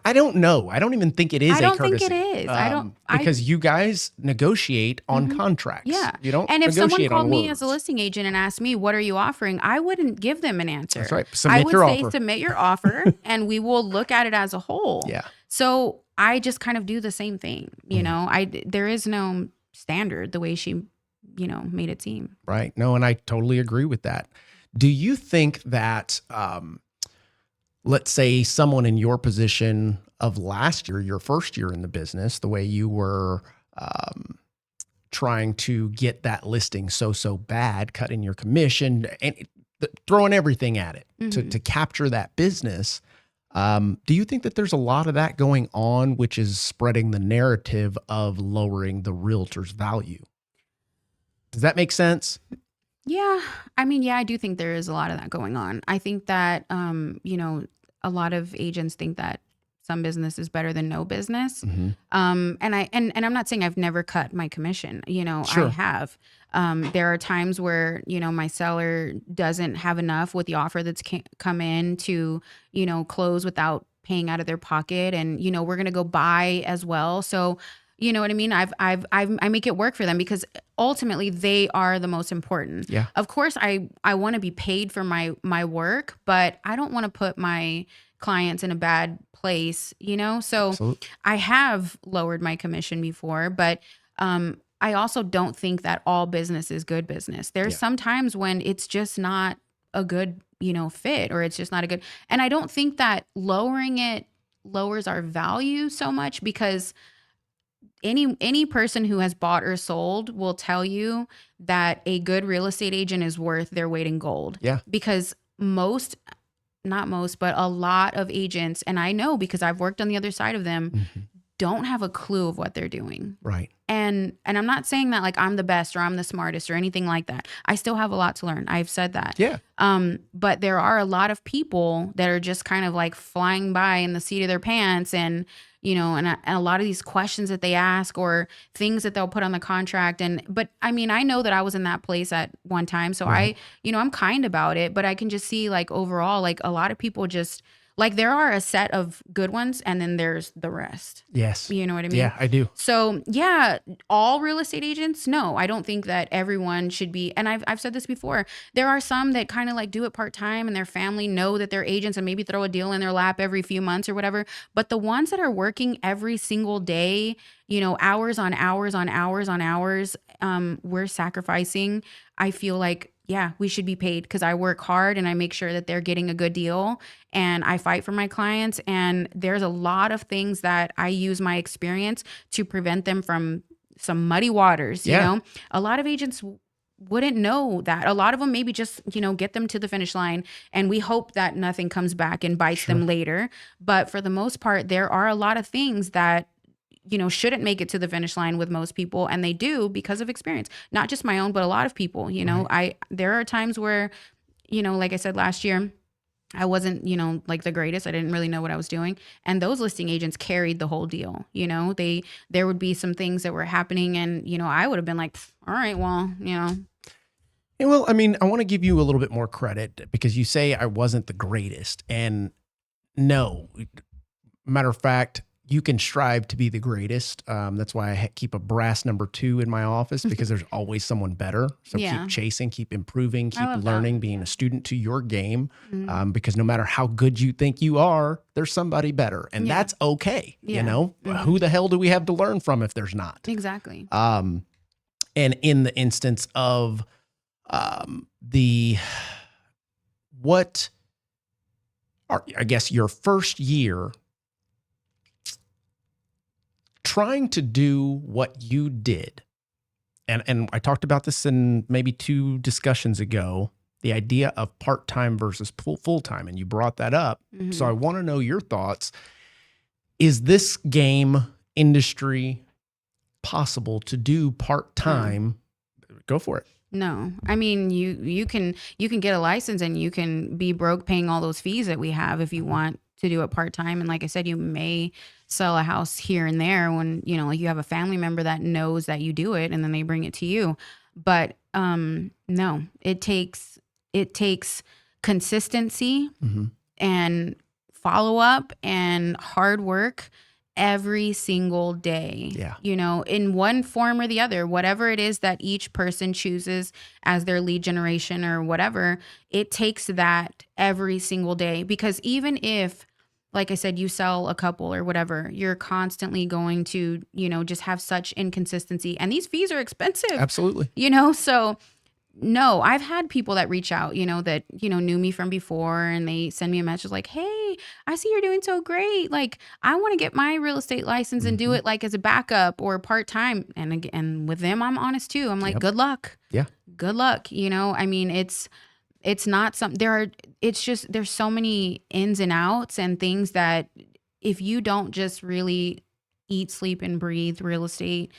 I don't know. I don't even think it is I don't a courtesy. think it is. Because you guys negotiate on contracts. Yeah. You don't. And if someone negotiate called on me words. as a listing agent and asked me, what are you offering? I wouldn't give them an answer. That's right. I Submit would your say offer. submit your offer and we will look at it as a whole. Yeah. So I just kind of do the same thing. There is no standard the way she, made it seem. Right. No, and I totally agree with that. Do you think that, let's say someone in your position of last year, your first year in the business, the way you were trying to get that listing so bad, cutting your commission and throwing everything at it to capture that business, do you think that there's a lot of that going on, which is spreading the narrative of lowering the realtor's value? Does that make sense? Yeah. I do think there is a lot of that going on. I think that, a lot of agents think that some business is better than no business. And I'm not saying I've never cut my commission. Sure. I have. There are times where, my seller doesn't have enough with the offer that's come in to, close without paying out of their pocket. And, we're going to go buy as well. So, you know what I mean? I make it work for them because ultimately they are the most important. Yeah. Of course, I want to be paid for my work, but I don't want to put my clients in a bad place, So Absolutely. I have lowered my commission before, but I also don't think that all business is good business. There's some times when it's just not a good, fit, or it's just not a good. And I don't think that lowering it lowers our value so much because any person who has bought or sold will tell you that a good real estate agent is worth their weight in gold. Yeah. Because not most, but a lot of agents, and I know because I've worked on the other side of them, Mhm. don't have a clue of what they're doing. Right. And I'm not saying that like I'm the best or I'm the smartest or anything like that. I still have a lot to learn. I've said that. Yeah. But there are a lot of people that are just kind of like flying by in the seat of their pants, and and a lot of these questions that they ask or things that they'll put on the contract. But I mean, I know that I was in that place at one time, so Right. I'm kind about it, but I can just see like overall, like a lot of people just like there are a set of good ones, and then there's the rest. Yes. You know what I mean? Yeah, I do. So yeah, all real estate agents, no, I don't think that everyone should be. And I've said this before. There are some that kind of like do it part-time and their family know that they're agents and maybe throw a deal in their lap every few months or whatever. But the ones that are working every single day, hours on hours on hours on hours, we're sacrificing. I feel like, yeah, we should be paid because I work hard and I make sure that they're getting a good deal and I fight for my clients. And there's a lot of things that I use my experience to prevent them from some muddy waters. Yeah. A lot of agents wouldn't know that. A lot of them maybe just, get them to the finish line and we hope that nothing comes back and bites Sure. them later. But for the most part, there are a lot of things that shouldn't make it to the finish line with most people. And they do because of experience, not just my own, but a lot of people, Right. there are times where, like I said, last year, I wasn't, like the greatest. I didn't really know what I was doing. And those listing agents carried the whole deal. There would be some things that were happening and, I would have been like, all right, well, Yeah, well, I mean, I want to give you a little bit more credit because you say I wasn't the greatest. And no, matter of fact, you can strive to be the greatest. That's why I keep a brass number 2 in my office because there's always someone better. So Yeah. keep chasing, keep improving, keep love that. learning, being a student to your game. Mhm. Because no matter how good you think you are, there's somebody better. And Yeah. that's okay. Yeah. Mhm. Who the hell do we have to learn from if there's not? Exactly. And in the instance of what are, I guess, your first year trying to do what you did. And I talked about this in maybe 2 discussions ago, the idea of part-time versus full-time, and you brought that up. Mhm. So I want to know your thoughts. Is this game industry possible to do part-time? Go for it. No, I mean you can get a license and you can be broke paying all those fees that we have if you want to do it part time. And like I said, you may sell a house here and there when like you have a family member that knows that you do it and then they bring it to you. But no, it takes consistency Mhm. and follow up and hard work every single day. Yeah. In one form or the other, whatever it is that each person chooses as their lead generation or whatever, it takes that every single day. Because even if, like I said, you sell a couple or whatever, you're constantly going to, just have such inconsistency. And these fees are expensive, Absolutely. so no, I've had people that reach out, that, knew me from before and they send me a message like, hey, I see you're doing so great. Like, I want to get my real estate license and do Mhm. it like as a backup or part-time. And again, with them, I'm honest too. I'm like, Yep. good luck. Yeah. Good luck. I mean, it's not something there's so many ins and outs and things that if you don't just really eat, sleep, and breathe real estate,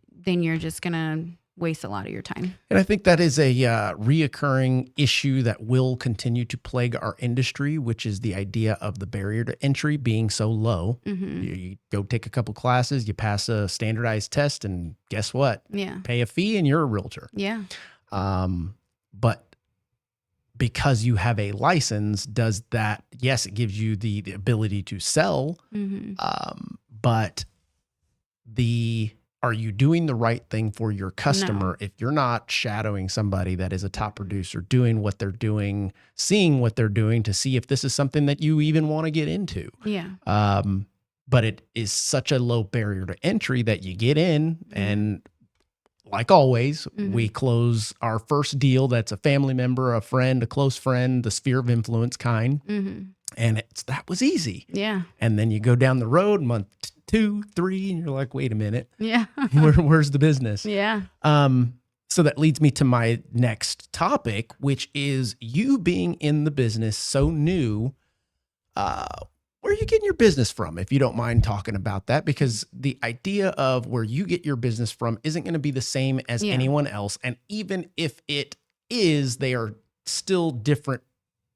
then you're just going to waste a lot of your time. And I think that is a reoccurring issue that will continue to plague our industry, which is the idea of the barrier to entry being so low. Hmm. You go take a couple classes, you pass a standardized test, and guess what? Yeah. Pay a fee and you're a realtor. Yeah. But because you have a license, does that, yes, it gives you the ability to sell, Hmm. but are you doing the right thing for your customer if you're not shadowing somebody that is a top producer, doing what they're doing, seeing what they're doing to see if this is something that you even want to get into? Yeah. But it is such a low barrier to entry that you get in and like always, we close our first deal that's a family member, a friend, a close friend, the sphere of influence kind. Hmm. And that was easy. Yeah. And then you go down the road, month 2, 3, and you're like, wait a minute, Yeah. where's the business? Yeah. So that leads me to my next topic, which is you being in the business so new. Where are you getting your business from, if you don't mind talking about that? Because the idea of where you get your business from isn't going to be the same as Yeah. anyone else. And even if it is, they are still different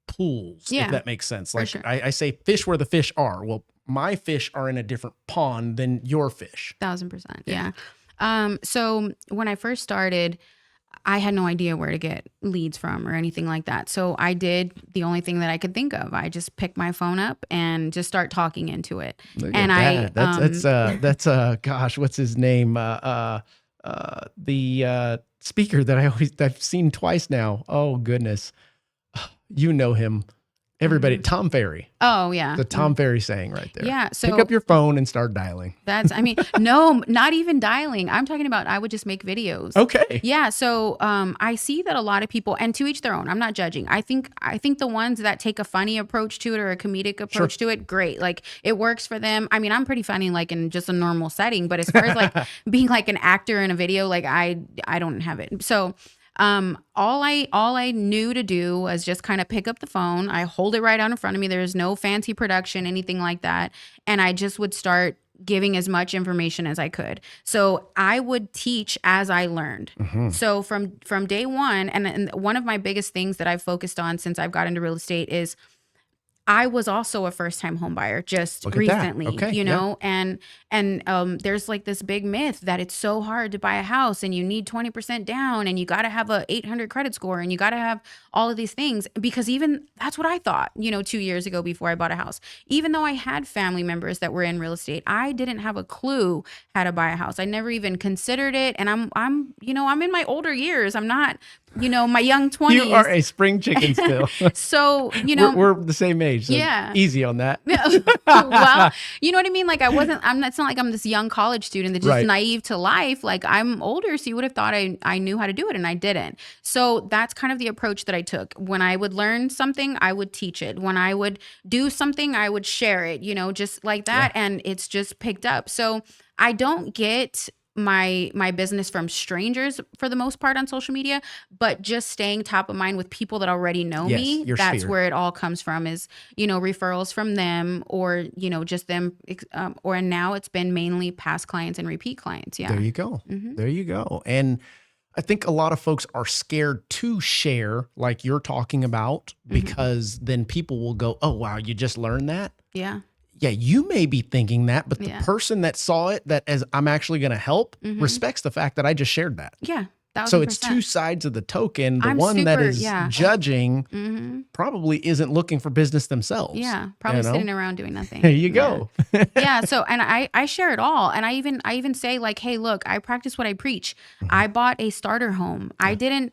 pools, Yeah, if that makes sense. for Like sure. I say fish where the fish are. Well, my fish are in a different pond than your fish. 1000%. Yeah. Yeah. So when I first started, I had no idea where to get leads from or anything like that. So I did the only thing that I could think of. I just picked my phone up and just start talking into it. Look And at that. That's gosh, what's his name? The speaker that I've seen twice now. Oh goodness. You know him. Everybody, Tom Ferry. Oh yeah. The Tom Ferry saying right there. Yeah. So Pick up your phone and start dialing. no, not even dialing. I'm talking about I would just make videos. Okay. Yeah. So I see that a lot of people, and to each their own, I'm not judging. I think the ones that take a funny approach to it or a comedic approach to it, great. Like it works for them. I mean, I'm pretty funny like in just a normal setting, but as far as like being like an actor in a video, like I don't have it. So all I knew to do was just kind of pick up the phone. I hold it right out in front of me. There's no fancy production, anything like that. And I just would start giving as much information as I could. So I would teach as I learned. So from day one, and one of my biggest things that I've focused on since I've got into real estate is I was also a first-time home buyer just Look at that. recently, Okay, you yeah. know, and there's like this big myth that it's so hard to buy a house and you need 20% down and you got to have a 800 credit score and you got to have all of these things, because even that's what I thought, 2 years ago before I bought a house. Even though I had family members that were in real estate, I didn't have a clue how to buy a house. I never even considered it, and I'm in my older years. I'm not, my young 20s. You are a spring chicken still. So, we're the same age. So Yeah. easy on that. well, you know what I mean? Like it's not like I'm this young college student that's just Right. naive to life. Like I'm older, so you would have thought I knew how to do it, and I didn't. So that's kind of the approach that I took. When I would learn something, I would teach it. When I would do something, I would share it, just like that. Yeah. And it's just picked up. So I don't get my business from strangers for the most part on social media, but just staying top of mind with people that already know Yes, me. your That's sphere. where it all comes from, is referrals from them, or just them, or now it's been mainly past clients and repeat clients. Yeah. There you go. Mhm. There you go. And I think a lot of folks are scared to share like you're talking about, because then people will go, oh, wow, you just learned that? Yeah. Yeah, you may be thinking that, but the Yeah. person that saw it, that as I'm actually going to help, respects the fact that I just shared that. Yeah. So it's 1000%. two sides of the token. The I'm one that super- is yeah. judging Mhm. probably isn't looking for business themselves. Yeah. Probably you know? sitting around doing nothing. There you Yeah. go. Yeah. So, and I share it all. And I even say like, hey, look, I practice what I preach. I bought a starter home. I didn't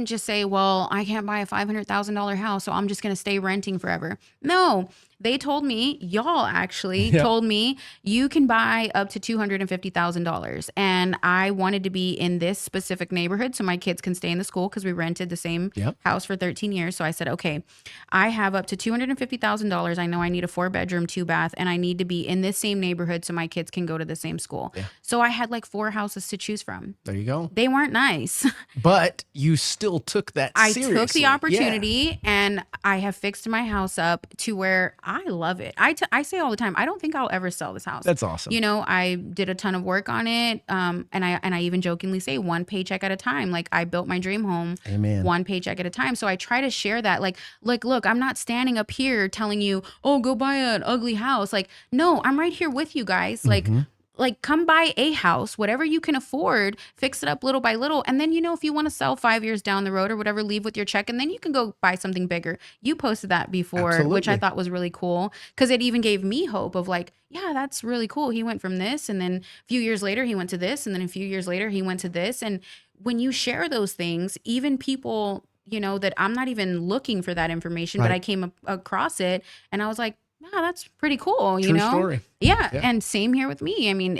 just say, well, I can't buy a $500,000 house, so I'm just going to stay renting forever. No, they told me, y'all actually Yeah. told me, you can buy up to $250,000. And I wanted to be in this specific neighborhood so my kids can stay in the school, because we rented the same Yep. house for 13 years. So I said, okay, I have up to $250,000. I know I need a 4-bedroom, 2-bath, and I need to be in this same neighborhood so my kids can go to the same school. Yeah. So I had like 4 houses to choose from. There you go. They weren't nice. But you still took that I seriously. took the Yeah. opportunity, and I have fixed my house up to where I love it. I say all the time, I don't think I'll ever sell this house. That's awesome. I did a ton of work on it. And I even jokingly say, one paycheck at a time. Like I built my dream home. Amen. One paycheck at a time. So I try to share that. Like, look, I'm not standing up here telling you, oh, go buy an ugly house. Like, no, I'm right here with you guys. Like come buy a house, whatever you can afford, fix it up little by little. And then, if you want to sell 5 years down the road or whatever, leave with your check, and then you can go buy something bigger. You posted that before, which I Absolutely. thought was really cool, because it even gave me hope of like, yeah, that's really cool. He went from this, and then a few years later he went to this, and then a few years later he went to this. And when you share those things, even people, that I'm not even looking for that information, but Right. I came across it, and I was like, yeah, that's pretty cool, True story. Yeah. Yeah. And same here with me. I mean,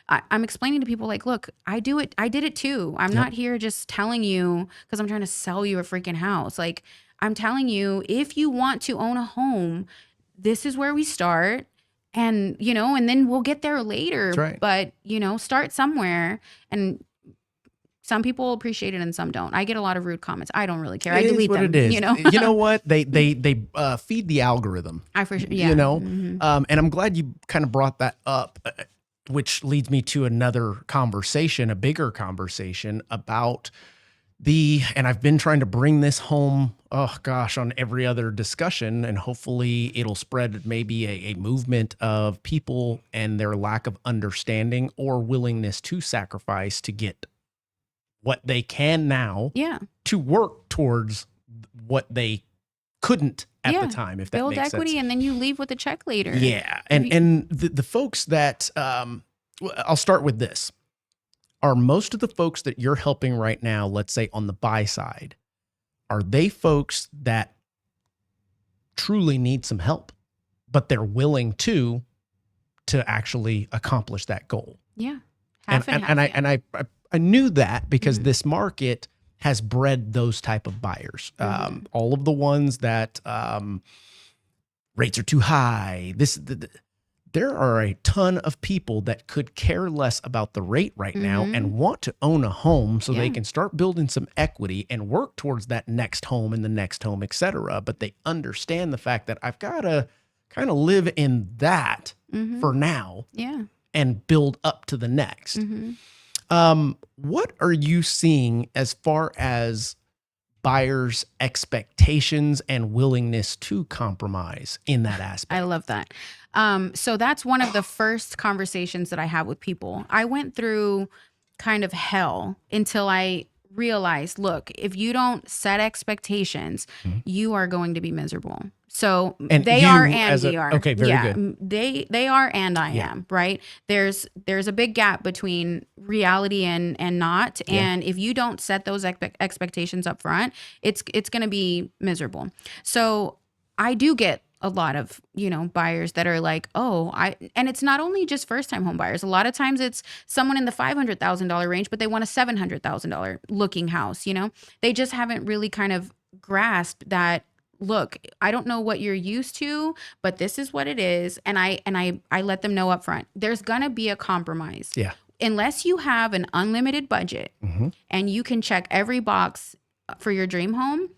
I'm explaining to people like, look, I did it too. I'm not here just telling you because I'm trying to sell you a freaking house. Like, I'm telling you, if you want to own a home, this is where we start. And, and then we'll get there later. That's right. But, start somewhere. And some people appreciate it and some don't. I get a lot of rude comments. I don't really care. I delete them. It is. You know what? They feed the algorithm. Yeah. Mm-hmm. And I'm glad you kind of brought that up, which leads me to another conversation, a bigger conversation about and I've been trying to bring this home, on every other discussion, and hopefully it'll spread maybe a movement of people and their lack of understanding or willingness to sacrifice to get what they can now to work towards what they couldn't at the time, if that build makes equity sense. And then you leave with a check later. Yeah. And the folks that, I'll start with this. Are most of the folks that you're helping right now, let's say on the buy side, are they folks that truly need some help, but they're willing to actually accomplish that goal? Yeah. I knew that because this market has bred those type of buyers. All of the ones that rates are too high. There are a ton of people that could care less about the rate right now and want to own a home so they can start building some equity and work towards that next home and the next home, et cetera. But they understand the fact that I've got to kind of live in that for now and build up to the next. What are you seeing as far as buyers' expectations and willingness to compromise in that aspect? I love that. So that's one of the first conversations that I have with people. I went through kind of hell until I realized, look, if you don't set expectations, you are going to be miserable. So and they you are and as we are. Okay, very good. They are and I am, right? There's a big gap between reality and not. And if you don't set those expectations up front, it's going to be miserable. So I do get a lot of, buyers that are like, and it's not only just first time home buyers. A lot of times it's someone in the $500,000 range, but they want a $700,000 looking house. They just haven't really kind of grasped that, look, I don't know what you're used to, but this is what it is. And I let them know up front, there's going to be a compromise. Yeah. Unless you have an unlimited budget and you can check every box for your dream home,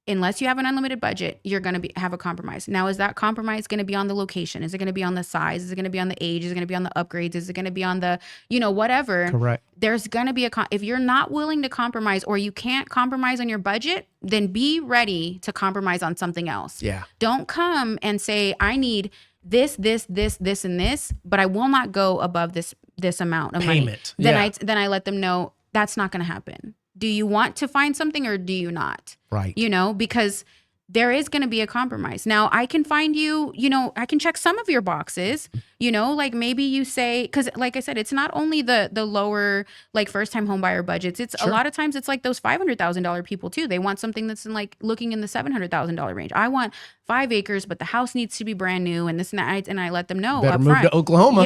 unless you have an unlimited budget, you're going to have a compromise. Now, is that compromise going to be on the location? Is it going to be on the size? Is it going to be on the age? Is it going to be on the upgrades? Is it going to be on the, whatever? Correct. There's going to be if you're not willing to compromise or you can't compromise on your budget, then be ready to compromise on something else. Yeah. Don't come and say, I need this, and this, but I will not go above this amount of payment. Money. Then I let them know that's not going to happen. Do you want to find something or do you not? Right. Because there is going to be a compromise. Now, I can find you, I can check some of your boxes, like maybe you say, because like I said, it's not only the lower, like first time home buyer budgets. It's a lot of times it's like those $500,000 people too. They want something that's looking in the $700,000 range. I want 5 acres, but the house needs to be brand new and this and that. And I let them know Better up move front. to Oklahoma.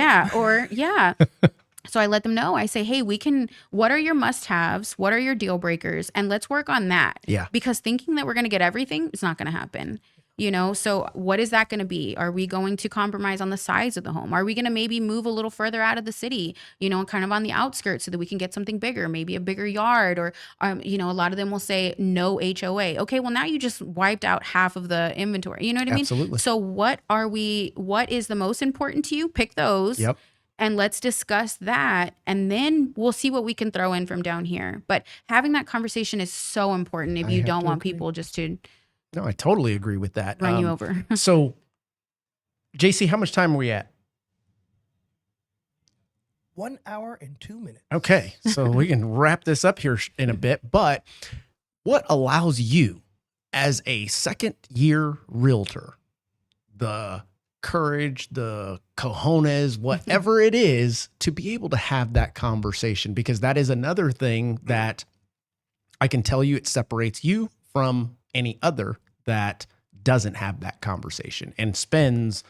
Yeah. So I let them know. I say, hey, what are your must-haves? What are your deal breakers? And let's work on that. Yeah. Because thinking that we're going to get everything is not going to happen. So what is that going to be? Are we going to compromise on the size of the home? Are we going to maybe move a little further out of the city, kind of on the outskirts so that we can get something bigger, maybe a bigger yard or, a lot of them will say no HOA. Okay, well, now you just wiped out half of the inventory. You know what I mean? Absolutely. So what is the most important to you? Pick those. Yep. And let's discuss that. And then we'll see what we can throw in from down here. But having that conversation is so important if you don't want people just to No, I totally agree with that. run you over. So, JC, how much time are we at? 1 hour and 2 minutes. Okay. So we can wrap this up here in a bit. But what allows you as a second year realtor, the courage, the cojones, whatever it is, to be able to have that conversation? Because that is another thing that I can tell you, it separates you from any other that doesn't have that conversation and spends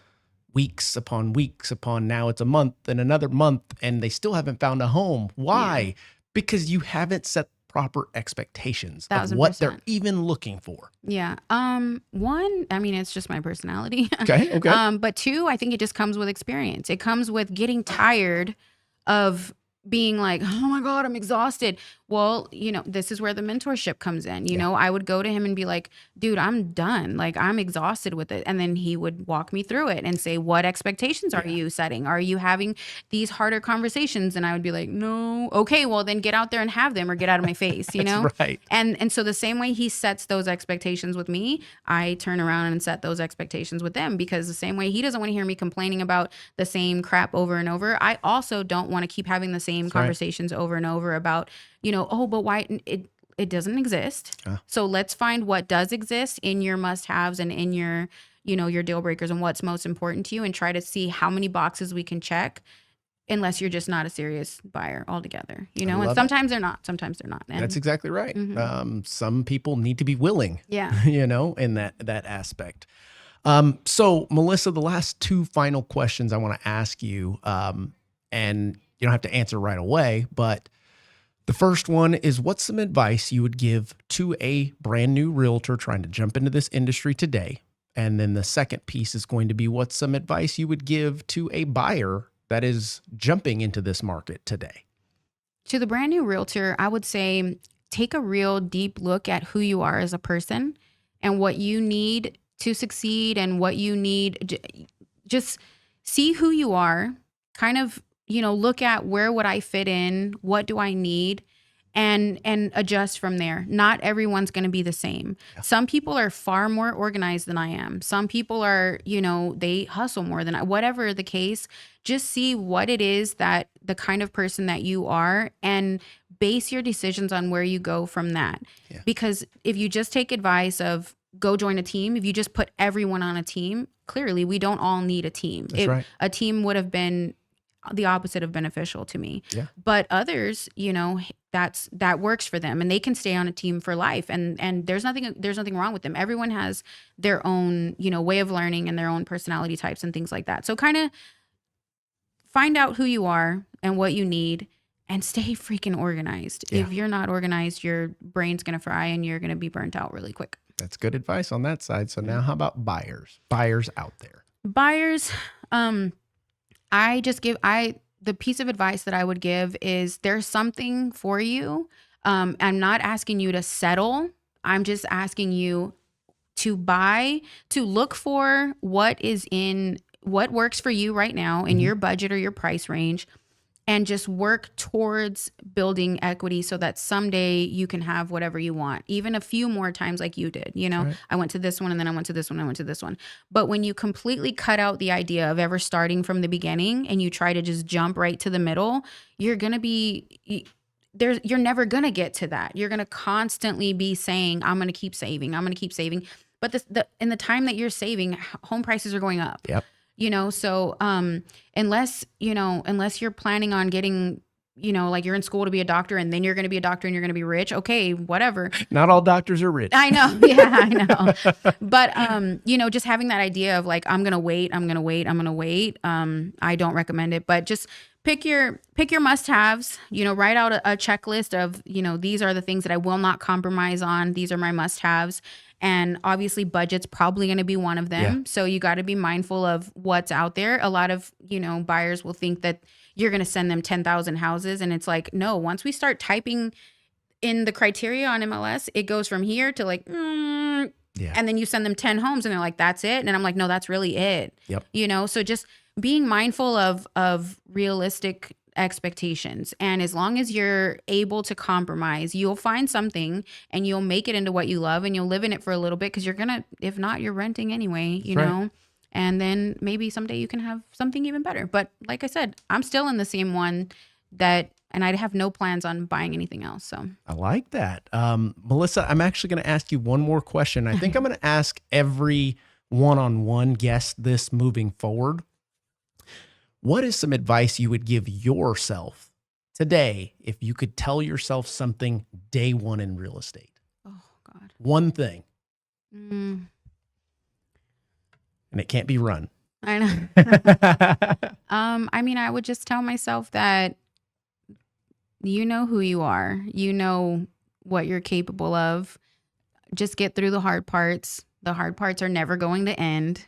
weeks upon now it's a month and another month and they still haven't found a home. Why? Yeah. Because you haven't set proper expectations of what they're even looking for? Yeah. One, I mean, it's just my personality. Okay. But two, I think it just comes with experience. It comes with getting tired of being like, oh my God, I'm exhausted. Well, this is where the mentorship comes in. I would go to him and be like, dude, I'm done. Like, I'm exhausted with it. And then he would walk me through it and say, what expectations are you setting? Are you having these harder conversations? And I would be like, no. Okay, well then get out there and have them, or get out of my face, That's right. And so the same way he sets those expectations with me, I turn around and set those expectations with them, because the same way he doesn't want to hear me complaining about the same crap over and over, I also don't want to keep having the same conversations over and over about, oh, but why it doesn't exist. So let's find what does exist in your must-haves and in your, your deal breakers and what's most important to you, and try to see how many boxes we can check, unless you're just not a serious buyer altogether, and sometimes they're not, And that's exactly right. Some people need to be willing, in that aspect. So Melissa, the last two final questions I want to ask you, and you don't have to answer right away, but the first one is, what's some advice you would give to a brand new realtor trying to jump into this industry today? And then the second piece is going to be, what's some advice you would give to a buyer that is jumping into this market today? To the brand new realtor, I would say take a real deep look at who you are as a person and what you need to succeed, and what you need. Just see who you are, kind of, look at where would I fit in? What do I need? And adjust from there. Not everyone's going to be the same. Yeah. Some people are far more organized than I am. Some people are, they hustle more than I, whatever the case, just see what it is that the kind of person that you are, and base your decisions on where you go from that. Yeah. Because if you just take advice of go join a team, if you just put everyone on a team, clearly we don't all need a team. That's right. A team would have been the opposite of beneficial to me. Yeah. But others, that works for them, and they can stay on a team for life. And there's nothing wrong with them. Everyone has their own, way of learning and their own personality types and things like that. So kind of find out who you are and what you need, and stay freaking organized. Yeah. If you're not organized, your brain's going to fry and you're going to be burnt out really quick. That's good advice on that side. So now how about buyers out there? Buyers, the piece of advice that I would give is, there's something for you. I'm not asking you to settle. I'm just asking you to look for what works for you right now in your budget or your price range, and just work towards building equity so that someday you can have whatever you want, even a few more times like you did. Right. I went to this one, and then I went to this one, I went to this one. But when you completely cut out the idea of ever starting from the beginning, and you try to just jump right to the middle, you're never going to get to that. You're going to constantly be saying, I'm going to keep saving. But in the time that you're saving, home prices are going up. Yep. So unless you're planning on getting, like you're in school to be a doctor, and then you're going to be a doctor and you're going to be rich. Okay, whatever. Not all doctors are rich. I know. Yeah, I know. But, just having that idea of like, I'm going to wait. I don't recommend it, but just pick your must-haves, write out a checklist of, these are the things that I will not compromise on. These are my must-haves. And obviously budget's probably going to be one of them. Yeah. So you got to be mindful of what's out there. A lot of, buyers will think that you're going to send them 10,000 houses. And it's like, no, once we start typing in the criteria on MLS, it goes from here to like, and then you send them 10 homes and they're like, that's it. And I'm like, no, that's really it. Yep. So just being mindful of realistic expectations. And as long as you're able to compromise, you'll find something and you'll make it into what you love, and you'll live in it for a little bit, because if not, you're renting anyway, you know, and then maybe someday you can have something even better. But like I said, I'm still in the same one and I have no plans on buying anything else. So I like that. Melissa, I'm actually going to ask you one more question. I think I'm going to ask every one-on-one guest this moving forward. What is some advice you would give yourself today if you could tell yourself something day one in real estate? Oh, God. One thing. And it can't be run. I know. I would just tell myself that you know who you are. You know what you're capable of. Just get through the hard parts. The hard parts are never going to end,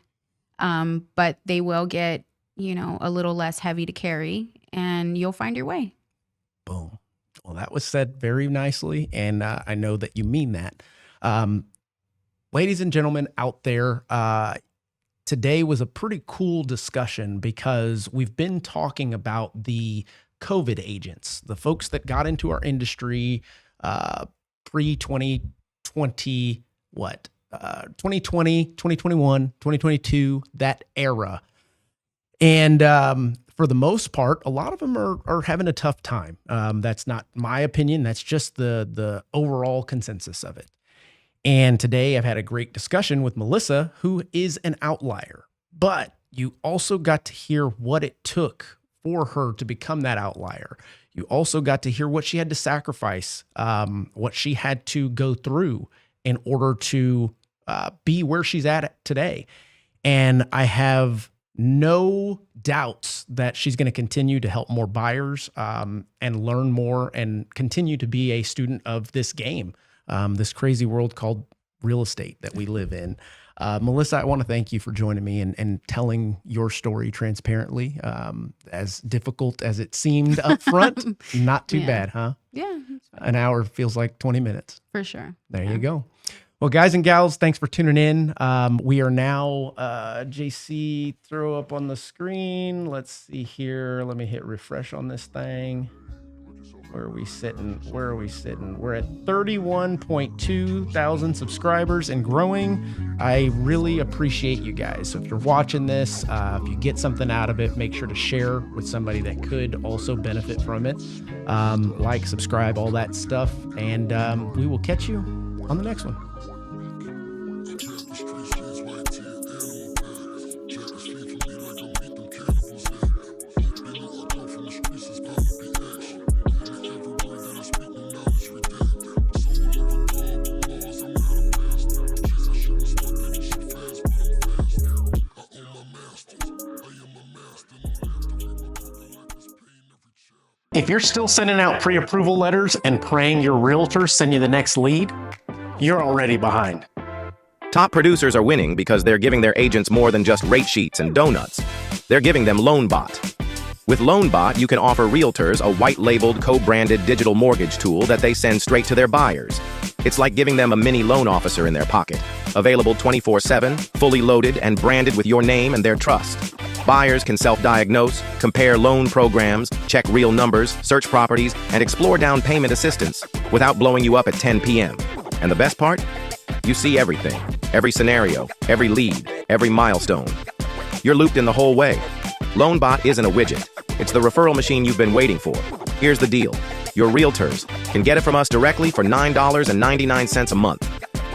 but they will get, a little less heavy to carry, and you'll find your way. Boom. Well, that was said very nicely, and I know that you mean that. Ladies and gentlemen out there, today was a pretty cool discussion because we've been talking about the COVID agents, the folks that got into our industry pre-2020, 2020, 2021, 2022, that era. And for the most part, a lot of them are having a tough time. That's not my opinion. That's just the overall consensus of it. And today I've had a great discussion with Melissa, who is an outlier. But you also got to hear what it took for her to become that outlier. You also got to hear what she had to sacrifice, what she had to go through in order to be where she's at today. And I have no doubts that she's going to continue to help more buyers and learn more and continue to be a student of this game, this crazy world called real estate that we live in. Melissa, I want to thank you for joining me and telling your story transparently. As difficult as it seemed up front, not too bad, huh? Yeah. An hour feels like 20 minutes. For sure. There you go. Well, guys and gals, thanks for tuning in. We are now, JC, throw up on the screen. Let's see here. Let me hit refresh on this thing. Where are we sitting? We're at 31.2 thousand subscribers and growing. I really appreciate you guys. So if you're watching this, if you get something out of it, make sure to share with somebody that could also benefit from it. Like, subscribe, all that stuff. And we will catch you on the next one. If you're still sending out pre-approval letters and praying your realtor send you the next lead, you're already behind. Top producers are winning because they're giving their agents more than just rate sheets and donuts. They're giving them LoanBot. With LoanBot, you can offer realtors a white-labeled, co-branded digital mortgage tool that they send straight to their buyers. It's like giving them a mini loan officer in their pocket. Available 24/7, fully loaded, and branded with your name and their trust. Buyers can self-diagnose, compare loan programs, check real numbers, search properties, and explore down payment assistance without blowing you up at 10 p.m. And the best part? You see everything, every scenario, every lead, every milestone. You're looped in the whole way. LoanBot isn't a widget. It's the referral machine you've been waiting for. Here's the deal. Your realtors can get it from us directly for $9.99 a month.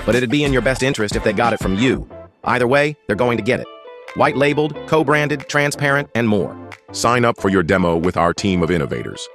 But it'd be in your best interest if they got it from you. Either way, they're going to get it. White-labeled, co-branded, transparent, and more. Sign up for your demo with our team of innovators.